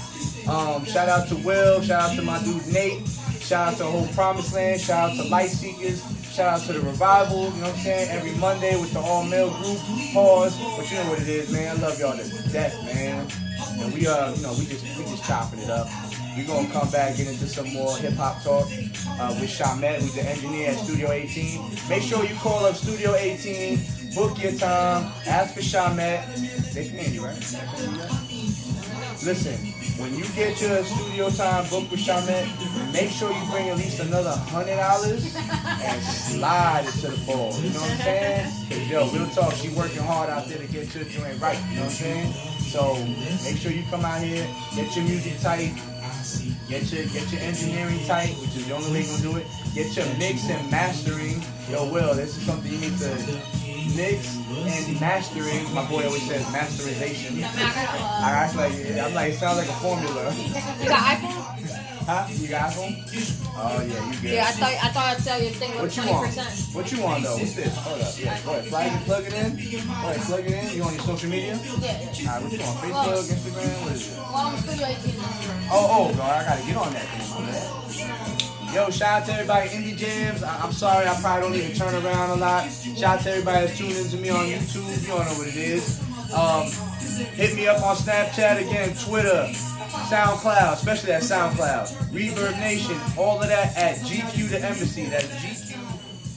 Shout out to Will. Shout out to my dude Nate. Shout out to Whole Promised Land. Shout out to Light Seekers. Shout out to the Revival. You know what I'm saying? Every Monday with the all male group. Pause. But you know what it is, man. I love y'all to death, man. And we just chopping it up. We're gonna come back, get into some more hip hop talk with Shamette, who's the engineer at Studio 18. Make sure you call up Studio 18, book your time, ask for Shamette. They paying you, right? Listen, when you get your studio time booked with Shamette, make sure you bring at least another $100 and slide it to the ball. You know what I'm saying? 'Cause yo, real talk, she working hard out there to get your joint right. You know what I'm saying? So make sure you come out here, get your music tight. Get your engineering tight, which is the only way you're gonna do it. Get your mix and mastering. Yo, Will, this is something you need to mix and mastering. My boy always says masterization. I'm like, it sounds like a formula. You got iPhone? Huh? You got iPhone? Oh yeah, you good. Yeah, I thought I'd sell you a thing with What you want? 20%. What you want though? What's this? Hold up. Yeah, go ahead. Plug it in. Go ahead, plug it in. You on your social media? Yeah. Alright, what you want? Facebook, Instagram? What is it? Well, I'm Studio 18 this year. Oh, bro, I gotta get on that thing, my man. Yo, shout out to everybody, Indie Jams. I'm sorry, I probably don't even turn around a lot. Shout out to everybody that's tuning into me on YouTube. You all know what it is. Hit me up on Snapchat again, Twitter, SoundCloud, especially that SoundCloud, Reverb Nation, all of that at GQdaembassy. That's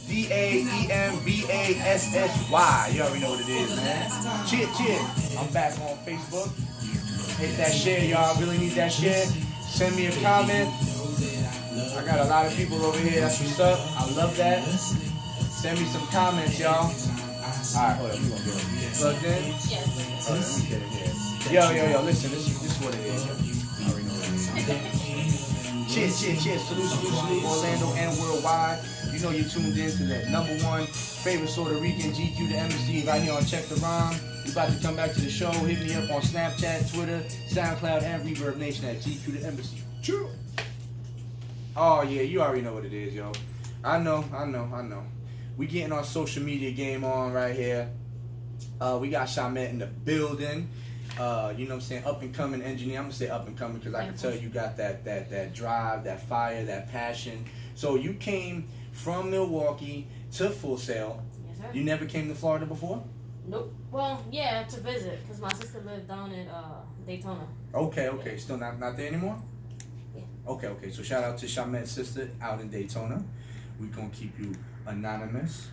GQdaembassy. You already know what it is, man. Cheer. I'm back on Facebook. Hit that share, y'all. Really need that share. Send me a comment. I got a lot of people over here. That's what's up. I love that. Send me some comments, y'all. Alright, hold up. We gonna get it plugged in. Yeah. Hold on, let me get it here. Yo. Listen, this is what it is. Yo. I already know what it is. Cheers. Salute. Orlando and worldwide. You know you're tuned in to that #1 favorite Puerto Rican, GQdaembassy, right here on Check the Rhyme. You about to come back to the show. Hit me up on Snapchat, Twitter, SoundCloud, and Reverb Nation at GQdaembassy. True. Oh yeah, you already know what it is, yo. I know. We getting our social media game on right here. We got Shamette in the building. You know what I'm saying? Up and coming engineer. I'm gonna say up and coming because I can tell you got that drive, that fire, that passion. So you came from Milwaukee to Full Sail. Yes, sir. You never came to Florida before? Nope. Well, yeah, to visit, because my sister lived down in Daytona. Okay. Still not there anymore? Yeah. Okay. So shout out to Shamette's sister out in Daytona. We gonna keep you anonymous.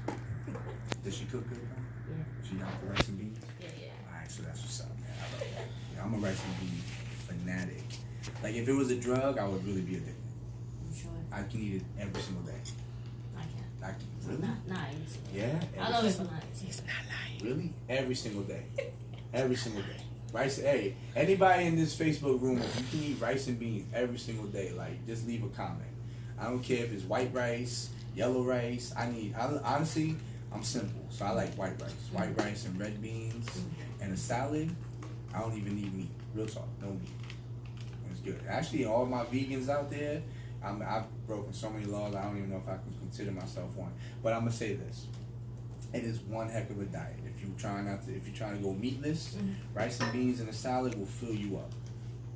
Does she cook good? Yeah. She got the rice and beans? Yeah. Alright, so that's what's up, man. I love that. Yeah, I'm a rice and bean fanatic. Like if it was a drug, I would really be addicted. I'm sure. I can eat it every single day. I can. Really? Not every single day. Yeah? I love it, but not every He's single not lying. Really? Every single day. Every single day. Rice, hey, anybody in this Facebook room, if you can eat rice and beans every single day, like, just leave a comment. I don't care if it's white rice, yellow rice. Honestly, I'm simple. So I like white rice. White rice and red beans and a salad. I don't even need meat. Real talk, no meat. It's good. Actually, all my vegans out there, I've broken so many laws, I don't even know if I can consider myself one. But I'm going to say this. It is one heck of a diet. If you're trying to go meatless, rice and beans and a salad will fill you up.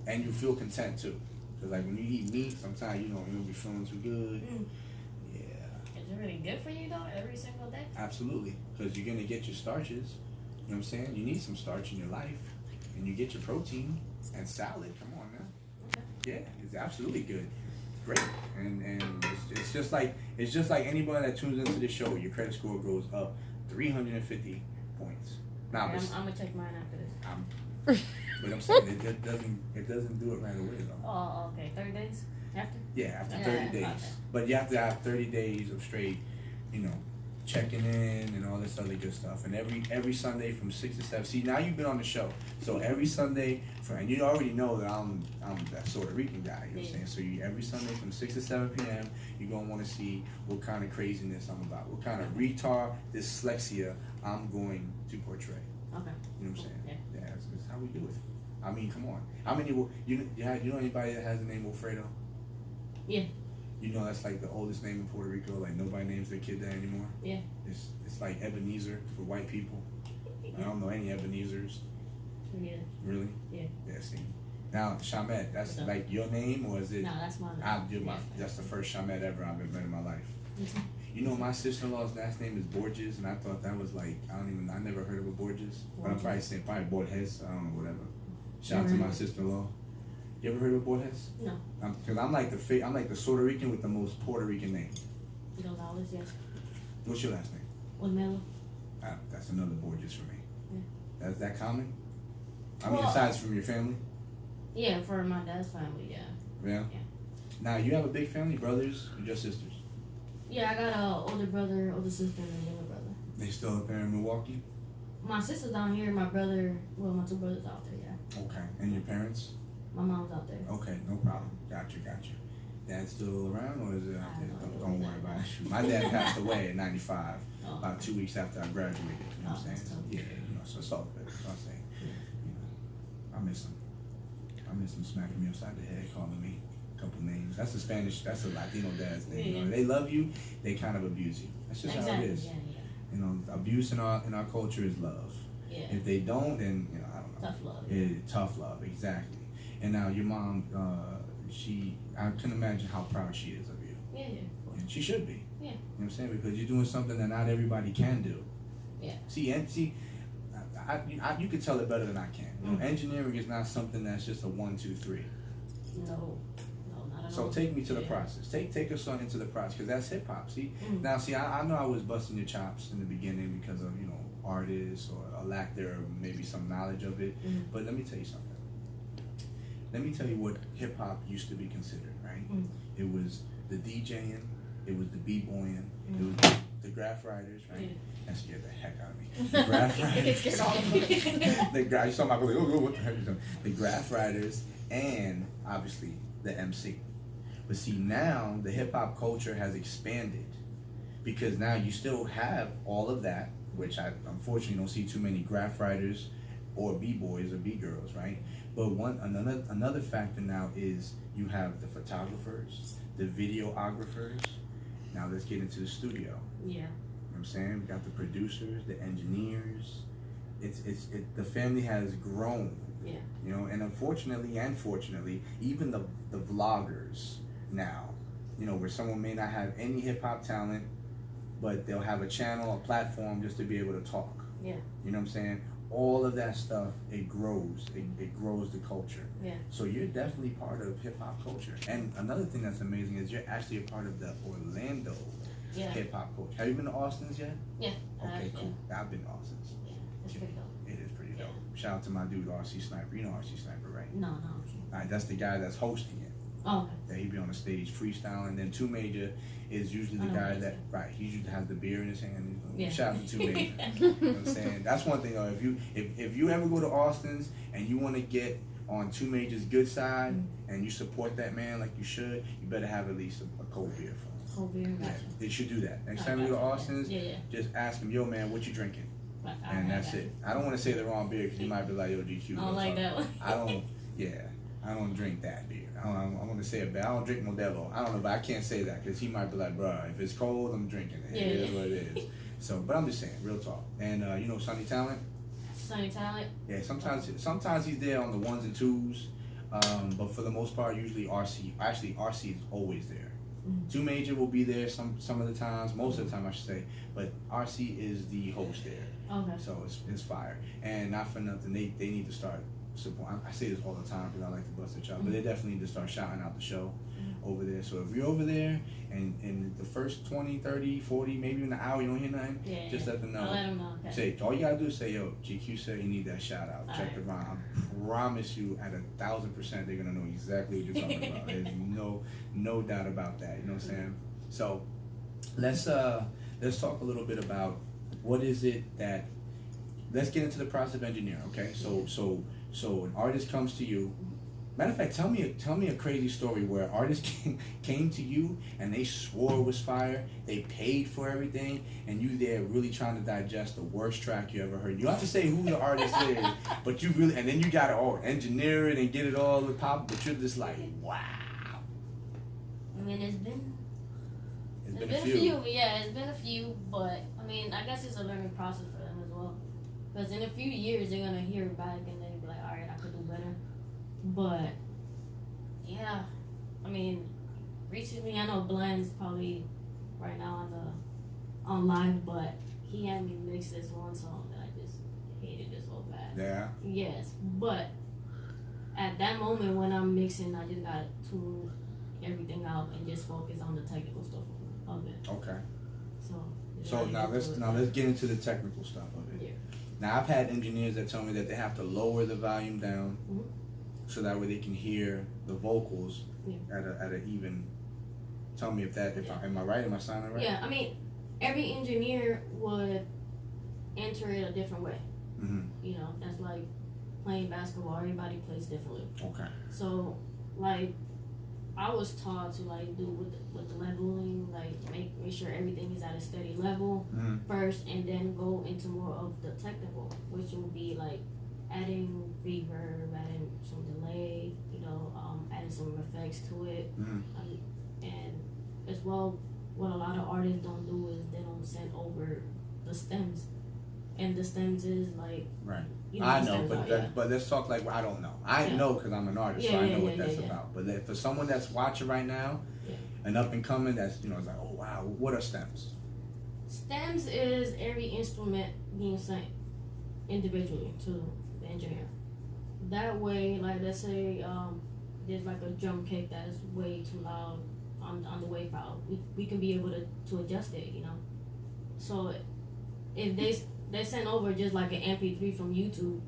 And you feel content too. Because like when you eat meat, sometimes you don't be feeling too good. Yeah. Is it really good for you though, every single day? Absolutely. Because you're going to get your starches. You know what I'm saying? You need some starch in your life. And you get your protein and salad. Come on now. Okay. Yeah, it's absolutely good. Great. And it's just like anybody that tunes into the show, your credit score goes up 350 points. Now, I'm gonna check mine after this. But I'm saying it doesn't do it right away though. Oh, okay. 30 days after? Yeah, after Yeah, 30 days. okay. But you have to have 30 days of straight, you know, checking in and all this other good stuff. And every Sunday from 6 to 7. See, now you've been on the show. So every Sunday, and you already know that I'm that Puerto Rican guy, you know what I'm saying? So every Sunday from 6 to 7 p.m., you're going to want to see what kind of craziness I'm about. What kind of retard dyslexia I'm going to portray. Okay. You know what I'm saying? Yeah. That's how we do it. I mean, come on. How many, you know anybody that has the name Wilfredo? Yeah. You know that's like the oldest name in Puerto Rico. Like nobody names their kid that anymore. Yeah. It's like Ebenezer for white people. I don't know any Ebenezers. Yeah. Really? Yeah. Yeah. See. Now Shamette, that's No. like your name or is it? No, that's my name. That's the first Shamette ever I've ever met in my life. Mhm. You know my sister-in-law's last name is Borges, and I thought that was like I never heard of a Borges. But I'm probably saying Borges. I don't know, whatever. Shout out to my sister-in-law. You ever heard of Borges? No. Because I'm like the Puerto Rican with the most Puerto Rican name. You don't know this, yes. What's your last name? Melo. That's another Borges for me. Yeah. That's that common? I mean, Well, aside from your family? Yeah, for my dad's family, yeah. Yeah? Yeah. Now, you have a big family, brothers or just sisters? Yeah, I got an older brother, older sister, and a younger brother. They still up there in Milwaukee? My sister's down here, my brother, well, my two brothers out there, yeah. Okay. And your parents? My mom's out there. Okay, no problem. Got you. Dad's still around or is it out there? I don't know. Don't worry about it. My dad passed away at 95, Oh. about 2 weeks after I graduated. You know what I'm Oh, saying? that's tough. Yeah, you know, so it's all good. That's what I'm saying. You know, I miss him smacking me upside the head, calling me a couple names. That's that's a Latino dad's name. You know, Yeah. they love you, they kind of abuse you. That's just Exactly, how it is. yeah. You know, abuse in our culture is love. Yeah. If they don't, then you know, I don't know. Tough love. Tough love, exactly. And now your mom, I can imagine how proud she is of you. Yeah, of course. And she should be. Yeah. You know what I'm saying? Because you're doing something that not everybody can do. Yeah. See, you could tell it better than I can. You know, engineering is not something that's just a 1, 2, 3. No, not at So all. take me to the process. Take us on into the process, because that's hip hop. See, now see, I know I was busting your chops in the beginning because of artists or a lack there of maybe some knowledge of it. But let me tell you something. Let me tell you what hip hop used to be considered. Right? It was the DJing, it was the b-boying, it was the graph writers. Right? That scared the heck out of me. The graph writers. It's all of them. You saw my like, oh, what the heck is that? The graph writers and obviously the MC. But see, now the hip hop culture has expanded because now you still have all of that, which I unfortunately don't see too many graph writers or b-boys or b-girls, right? But another factor now is you have the photographers, the videographers. Now let's get into the studio. Yeah. You know what I'm saying? We got the producers, the engineers. The family has grown. Yeah. You know, and unfortunately and fortunately, even the vloggers now, where someone may not have any hip hop talent, but they'll have a channel, a platform just to be able to talk. Yeah. You know what I'm saying? All of that stuff, it grows. It grows the culture. Yeah. So you're definitely part of hip hop culture. And another thing that's amazing is you're actually a part of the Orlando hip hop culture. Have you been to Austin's yet? Yeah. Okay, cool. I've been to Austin's. Yeah. It's pretty dope. It is pretty dope. Shout out to my dude RC Sniper. You know RC Sniper, right? No. Alright, that's the guy that's hosting it. Oh, okay. Yeah, he be on the stage freestyling. Then Two Major is usually the guy that he usually has the beer in his hand. Yeah. Shout out to Two Major. You know what I'm saying? That's one thing though. If you ever go to Austin's and you want to get on Two Major's good side and you support that man like you should, you better have at least a cold beer for him. Cold beer, Yeah, gotcha. they should do that. Next time you go to Austin's, Yeah. just ask him, yo man, what you drinking? Right, And that's it. I don't want to say the wrong beer because you might be like, yo, GQ. I don't like that one. I don't drink that beer. I want to say it, but I don't drink Modelo. I don't know, but I can't say that because he might be like, bruh, if it's cold, I'm drinking it. It is what it is. So, but I'm just saying, real talk. And Sunny Talent? Sunny Talent? Yeah, sometimes he's there on the 1s and 2s, but for the most part, usually RC. Actually, RC is always there. Two Major will be there some of the times, most of the time I should say, but RC is the host there. Okay. So it's fire. And not for nothing, they need to start support. I say this all the time because I like to bust it out, but they definitely need to start shouting out the show. over there. So if you're over there and in the first 20, 30, 40, maybe even an hour, you don't hear nothing, just let them know. I'll let them know. Okay. Say, all you gotta do is say, yo, GQ said you need that shout out. Check the rhyme. I promise you at 1,000% they're gonna know exactly what you're talking about. There's no doubt about that. You know what I'm saying? So let's talk a little bit about what is it that, let's get into the process of engineering, okay? So an artist comes to you. Matter of fact, tell me a crazy story where an artist came to you and they swore it was fire, they paid for everything, and you there really trying to digest the worst track you ever heard. You don't have to say who the artist is, but you really, and then you gotta engineer it and get it all the pop, but you're just like, wow. I mean, it's been a few, but I mean, I guess it's a learning process for them as well. Because in a few years, they're gonna hear it back and they'll be like, all right, I could do better. But yeah, I mean, recently I know Blend's probably right now on live, but he had me mix this one song that I just hated it so bad. Yeah. Yes, but at that moment when I'm mixing, I just gotta tune everything out and just focus on the technical stuff of it. Okay. So now let's get into the technical stuff of it. Yeah. Now I've had engineers that tell me that they have to lower the volume down, so that way they can hear the vocals at a even. Tell me if am I right? Am I sounding right? Yeah, I mean, every engineer would enter it a different way. Mm-hmm. You know, that's like playing basketball. Everybody plays differently. Okay. So, like, I was taught to like do with the leveling, like make sure everything is at a steady level first, and then go into more of the technical, which will be like adding reverb, adding some delay, you know, adding some effects to it, and as well, what a lot of artists don't do is they don't send over the stems, and the stems is like right. You know I know, but let's talk like I don't know. I know because I'm an artist, so I know what that's about. But for someone that's watching right now, an up and coming, that's it's like, oh wow, what are stems? Stems is every instrument being sent individually to the engineer. That way, like let's say there's like a drum kick that is way too loud on the wave file. We can be able to adjust it, you know. So if they send over just like an MP3 from YouTube,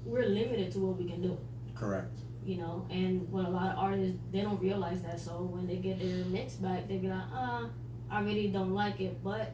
we're limited to what we can do. Correct. You know, and what a lot of artists, they don't realize that. So when they get their mix back, they be like, I really don't like it, but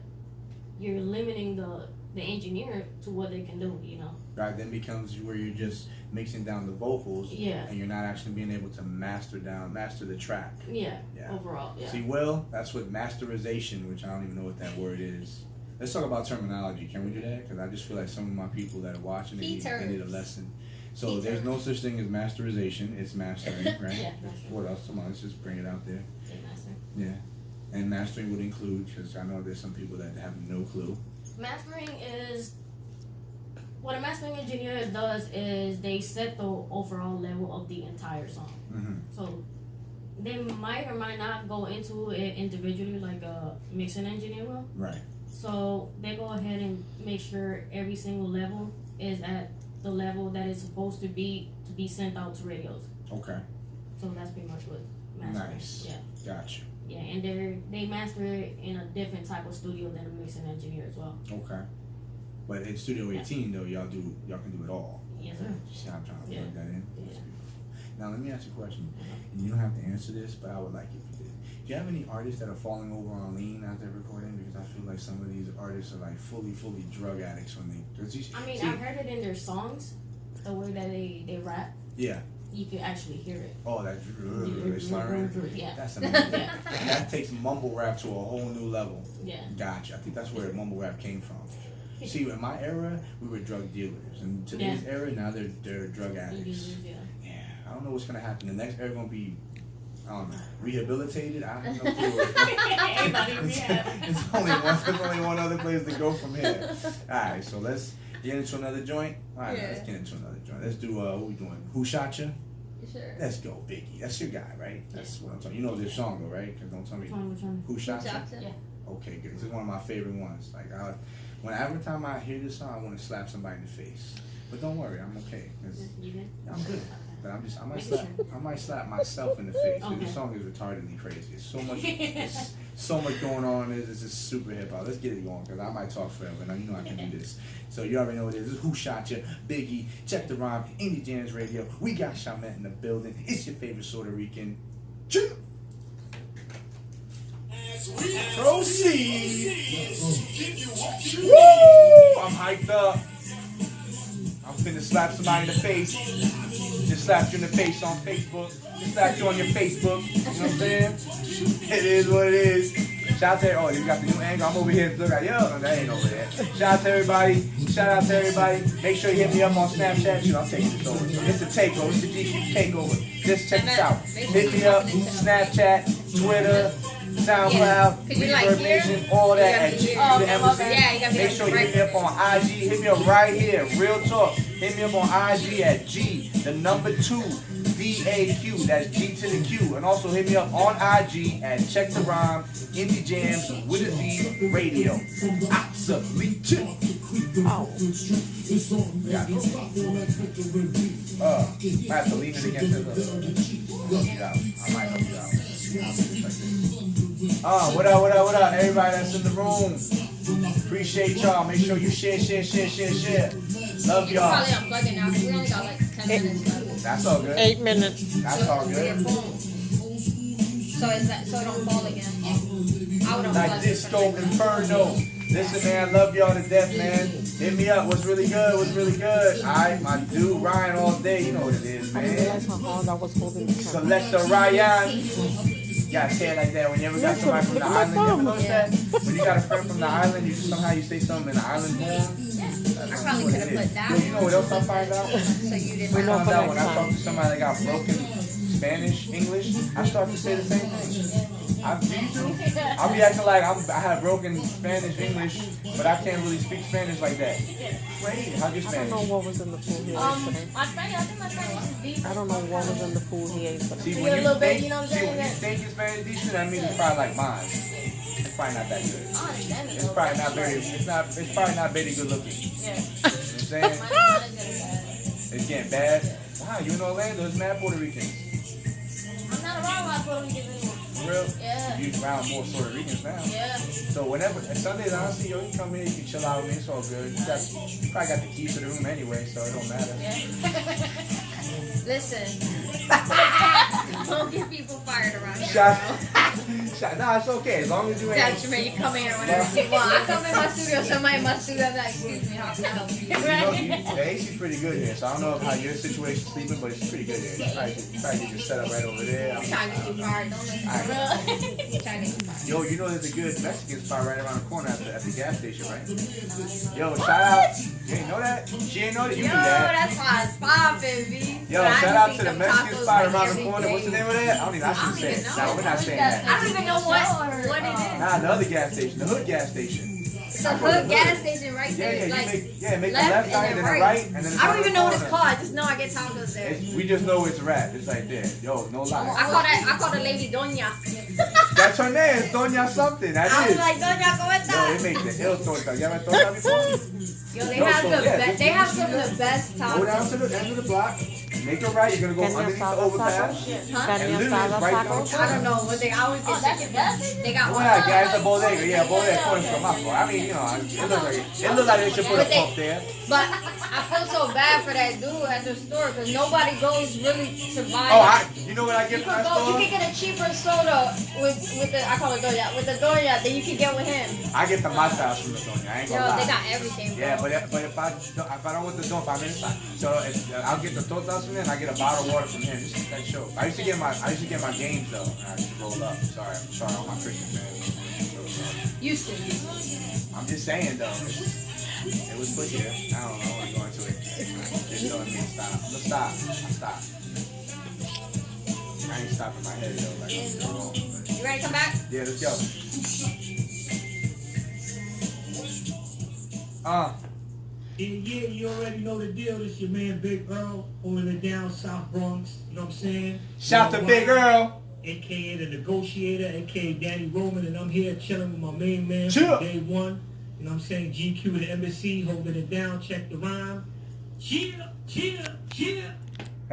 you're limiting the engineer to what they can do, you know. Right, then becomes where you're just mixing down the vocals, and you're not actually being able to master the track. Yeah. Overall, yeah. See, well, that's what masterization, which I don't even know what that word is. Let's talk about terminology. Can we do that? Because I just feel like some of my people that are watching, they need a lesson. So there's no such thing as masterization. It's mastering, right? Yeah, mastering. What else? Come on, let's just bring it out there. Yeah, mastering. Yeah. And mastering would include, because I know there's some people that have no clue. Mastering is, what a mastering engineer does is they set the overall level of the entire song. So they might or might not go into it individually like a mixing engineer will. Right. So they go ahead and make sure every single level is at the level that it's supposed to be sent out to radios. Okay. So that's pretty much what mastering. Nice. Yeah. Gotcha. Yeah, and they master it in a different type of studio than a mixing engineer as well. Okay. But in Studio 18 though, y'all can do it all. Yes, sir. See how I'm trying to plug that in? Yeah. Now let me ask you a question. And you don't have to answer this, but I would like it if you did. Do you have any artists that are falling over on lean as they're recording? Because I feel like some of these artists are like fully drug addicts when they. I've heard it in their songs, the way that they rap. Yeah. You can actually hear it. Oh, that's slurring. Yeah. That's amazing. That takes mumble rap to a whole new level. Yeah. Gotcha. I think that's where mumble rap came from. See, in my era, we were drug dealers, and today's era, now they're drug addicts. Yeah. I don't know what's gonna happen. The next era gonna be, I don't know, rehabilitated. I have no clue. Everybody rehab. There's only one other place to go from here. All right, so let's get into another joint. All right, let's get into another joint. Let's do what we doing? Who Shot Ya? Sure. Let's go, Biggie. That's your guy, right? That's what I'm talking. You know this song, though, right? Because don't tell me. Which one? Who Shot Ya? Yeah. Okay, good. This is one of my favorite ones. Like, every time I hear this song, I want to slap somebody in the face. But don't worry, I'm okay. You good? I'm good. But I might slap myself in the face. The song is retardedly crazy. It's so much going on. It's just super hip hop. Let's get it going because I might talk forever. Now you know I can do this. So you already know what it is. This is Who Shot Ya, Biggie, Check the Rhyme, Indie Jams Radio. We got Shamette in the building. It's your favorite Puerto Rican. Proceed. Woo! I'm hyped up. I'm finna slap somebody in the face. Just slapped you in the face on Facebook. Just slapped you on your Facebook. You know what I'm saying? It is what it is. Shout out to oh, you got the new angle. I'm over here to look at yo. That ain't over there. Shout out to everybody. Shout out to everybody. Make sure you hit me up on Snapchat. You know, I'm taking this over. It's the takeover. It's the GQ takeover. Just check this out. Hit me up. Snapchat, Twitter, SoundCloud, Reverb Nation, all that at GQdaembassy. Make sure you hit me up on IG. Hit me up right here. Real talk. Hit me up on IG at G2DAQ. That's G to the Q. And also hit me up on IG at Check the Rhyme, Indie Jams with a Z Radio. Absolutely. Yeah. I have to lean it against the I might help you out. What up? Everybody that's in the room. Appreciate y'all. Make sure you share. Love y'all. Probably unplugging now. We only got like 10 minutes left. That's all good. 8 minutes. That's all good. So it don't fall again. I would unplug Like Disco Inferno. Listen, man, I love y'all to death, man. Hit me up. What's really good? Alright, my dude Ryan all day. You know what it is, I didn't man. realize how hard I was holding the camera. Selector Ryan. You gotta say it like that when you ever got somebody from the island. You ever notice that? When you got a friend from the island, you somehow you say something in the island form. I probably could have put that. Yo, you know what else I find out? So you didn't. I found out when I talk to somebody that got broken Spanish, English, I start to say the same thing. I'll be acting like I have broken Spanish, English, but I can't really speak Spanish like that. Wait, how's your I Spanish? don't know what was in the food he ate today. My Spanish, I think my Spanish is decent. I don't know what was in the food he ate today. See, A when you little bit, think, you know what I'm see, saying? when you think your Spanish is decent, that means it's probably like mine. It's probably not that good. I understand it. It's probably not very. It's probably not very good looking. You Yeah. know what I'm saying? It's getting bad. Wow, you in Orlando? It's mad Puerto Ricans. I'm not around my Puerto Ricans anymore. For real? Yeah. You around more Puerto Ricans now. Yeah. So whenever Sundays, honestly, yo, you come here, you can chill out with me. It's all good. You probably got the keys to the room anyway, so it don't matter. Yeah. Listen. Don't get people fired around here. Nah, it's okay as long as you ain't. Yeah, Jermaine, you come in whenever you want. I come in my studio, somebody in my studio, I'm like, excuse me, how can I help you? You know, the AC's pretty good here, so I don't know how your situation's sleeping, but it's pretty good here. You probably get your setup right over there. I'm trying to get you fired, don't listen. Alright. Trying to get you fired. Yo, you know there's a good Mexican spot right around the corner at the gas station, right? Yo, shout out. You ain't know that? She ain't know that? You Yo, knew that. that's why it's poppin', baby. Yo, shout out to the Mexican spot around the corner. What's the name of that? I shouldn't say it. No, we're not saying that. I don't even know what it is. Nah, the other gas station, the hood gas station. It's a hood gas station right there. Yeah, like, make the left side and then the right, and then it's I don't on even the know what it's corner. called. I just know I get tacos there. We just know it's rap. It's right there. Yo, no lie. I call the lady Doña. That's her name. It's Doña something. That I was is. like, Doña, ¿cómo Yo, estás? they make the ill torta. You ever torta before? Yo, they have they have some of the best Go down tacos. to the end of the block. Make a right. You're gonna go underneath the overpass. Huh? And literally it's right down the I corner. don't know, but they always get chicken. They got one. Yeah, guys, the bodega. Yeah, bodega corner store. My fault. I mean, you know, it looks like they should put a pump there. But I feel so bad for that dude at the store because nobody goes really to buy. Oh, you know what I You get from could that go. store? You can get a cheaper soda with the I call it Doña with the Doña than you can get with him. I get the matas from the Doña. I ain't Yo, gonna they lie. got everything. Bro. Yeah, but if I don't want the Don, 5 minutes, so I'll get the tortas from him. I get a bottle of water from him. Just that show. I used to get my games though. And I used to roll up. I'm sorry, all my Christian fans. Used to. I'm just saying though. It was put here. I don't know. I'm going to it. They're telling me to stop. I'm gonna stop. I stopped. I ain't stopping my head though. Like I'm still wrong. You ready to come back? Yeah, let's go. Yeah, you already know the deal. This your man Big Earl, holding it down South Bronx. You know what I'm saying? Shout to Big Earl. AKA the Negotiator, AKA Danny Roman, and I'm here chilling with my main man Chill. from day one. You know what I'm saying? GQ the Embassy, holding it down. Check the rhyme. Cheer.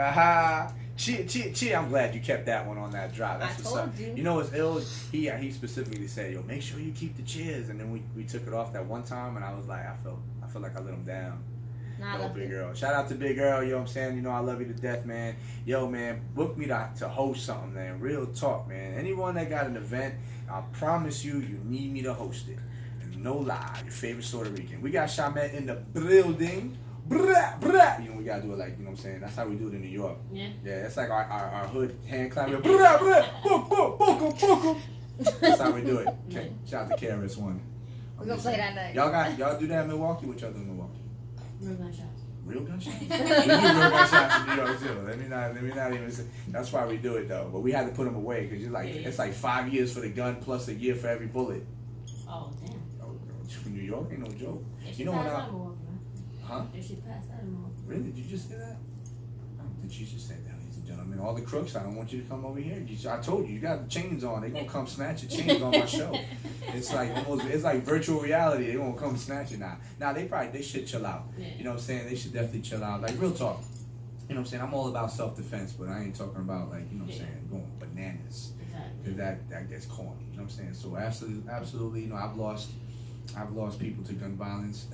Haha. Chi, I'm glad you kept that one on that drop. That's I what's told up. you. You know what's ill? He specifically said, yo, make sure you keep the cheers. And then we took it off that one time, and I was like, I feel like I let him down. Nah, I Yo, love Big it. Girl. Shout out to Big Girl, you know what I'm saying? You know I love you to death, man. Yo, man, book me to host something, man. Real talk, man. Anyone that got an event, I promise you need me to host it. And no lie, your favorite Puerto Rican. We got Shamette in the building. Brah, brah. You know, we gotta do it like, you know what I'm saying? That's how we do it in New York. Yeah. Yeah, it's like our hood hand clap. Brah, brah, boom, boom, boom, boom. That's how we do it. Okay. Shout out to KRS One. We're gonna play that night. Y'all do that in Milwaukee? What y'all do in Milwaukee? Real gunshots. Real gunshots? We do real gunshots in New York too. Let me not even say. That's why we do it though. But we had to put them away because it's like 5 years for the gun plus a year for every bullet. Oh damn. Oh, New York ain't no joke. They You should know pass what? that in Milwaukee, man. Huh? They should pass that in Milwaukee. Really? Did you just say that? Oh, did you just say that, ladies and gentlemen? All the crooks, I don't want you to come over here. I told you got the chains on. They gonna come snatch your chains on my show. It's like virtual reality. They gonna come snatch it now. Now they should chill out. Yeah. You know what I'm saying? They should definitely chill out. Like real talk. You know what I'm saying? I'm all about self-defense, but I ain't talking about like, you know what I'm saying, going bananas. Exactly. Because that gets corny. You know what I'm saying? So absolutely, you know, I've lost people to gun violence.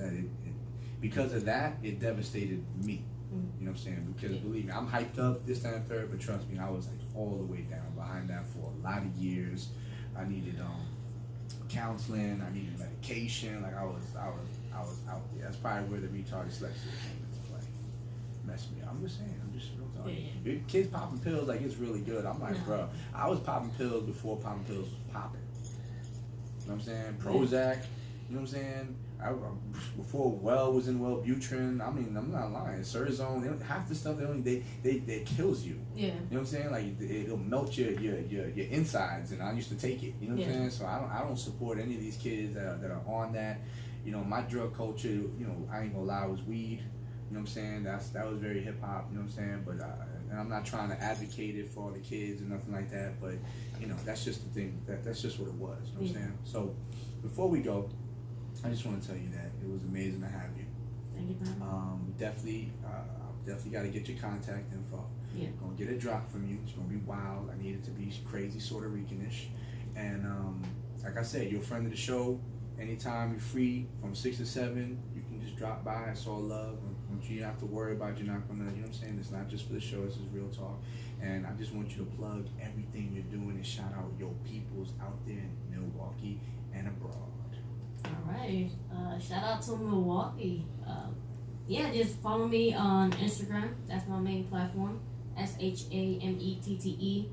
Because of that, it devastated me. You know what I'm saying? Because believe me, I'm hyped up, this, that, and third, but trust me, I was like all the way down behind that for a lot of years. I needed counseling, I needed medication, like I was out there. That's probably where the retarded dyslexia came into play. Messed me up. I'm just real talking. Yeah. Kids popping pills like it's really good. I'm like, No. bro, I was popping pills before popping pills was popping. You know what I'm saying? Prozac, you know what I'm saying? Before was in Wellbutrin. I mean, I'm not lying. Surzone, half the stuff they kills you. Yeah. You know what I'm saying? Like it'll melt your insides, and I used to take it. You know what I'm saying? So I don't support any of these kids that are on that. You know, my drug culture. You know, I ain't gonna lie, was weed. You know what I'm saying? That was very hip hop. You know what I'm saying? But and I'm not trying to advocate it for all the kids or nothing like that. But you know, that's just the thing. That's just what it was. You know what I'm saying? So before we go, I just want to tell you that it was amazing to have you. Thank you very much. Definitely got to get your contact info. Yeah. Gonna get a drop from you. It's gonna be wild. I need it to be crazy, Puerto Rican-ish. And like I said, you're a friend of the show. Anytime you're free from 6 to 7, you can just drop by. It's all love. You don't have to worry about you're not gonna. You know what I'm saying? It's not just for the show. This is real talk. And I just want you to plug everything you're doing and shout out your peoples out there in Milwaukee and abroad. All right. Shout out to Milwaukee. Yeah, just follow me on Instagram. That's my main platform. Shamettesgr.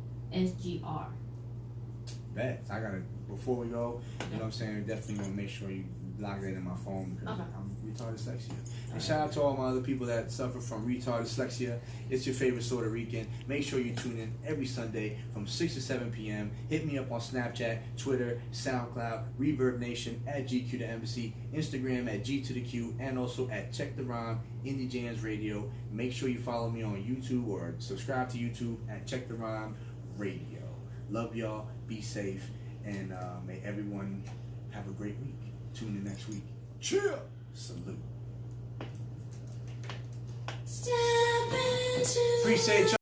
Bet. I gotta, before we go, you know what I'm saying, definitely gonna make sure you log that in my phone because I'm retarded dyslexia. And shout out to all my other people that suffer from retarded dyslexia. It's your favorite Puerto Rican. Make sure you tune in every Sunday from 6 to 7 p.m. Hit me up on Snapchat, Twitter, SoundCloud, Reverb Nation, at GQdaembassy, Instagram at G to the Q, and also at Check the Rhyme, Indie Jams Radio. Make sure you follow me on YouTube or subscribe to YouTube at Check the Rhyme Radio. Love y'all. Be safe. And may everyone have a great week. Tune in next week. Chill. Salute. Appreciate y'all.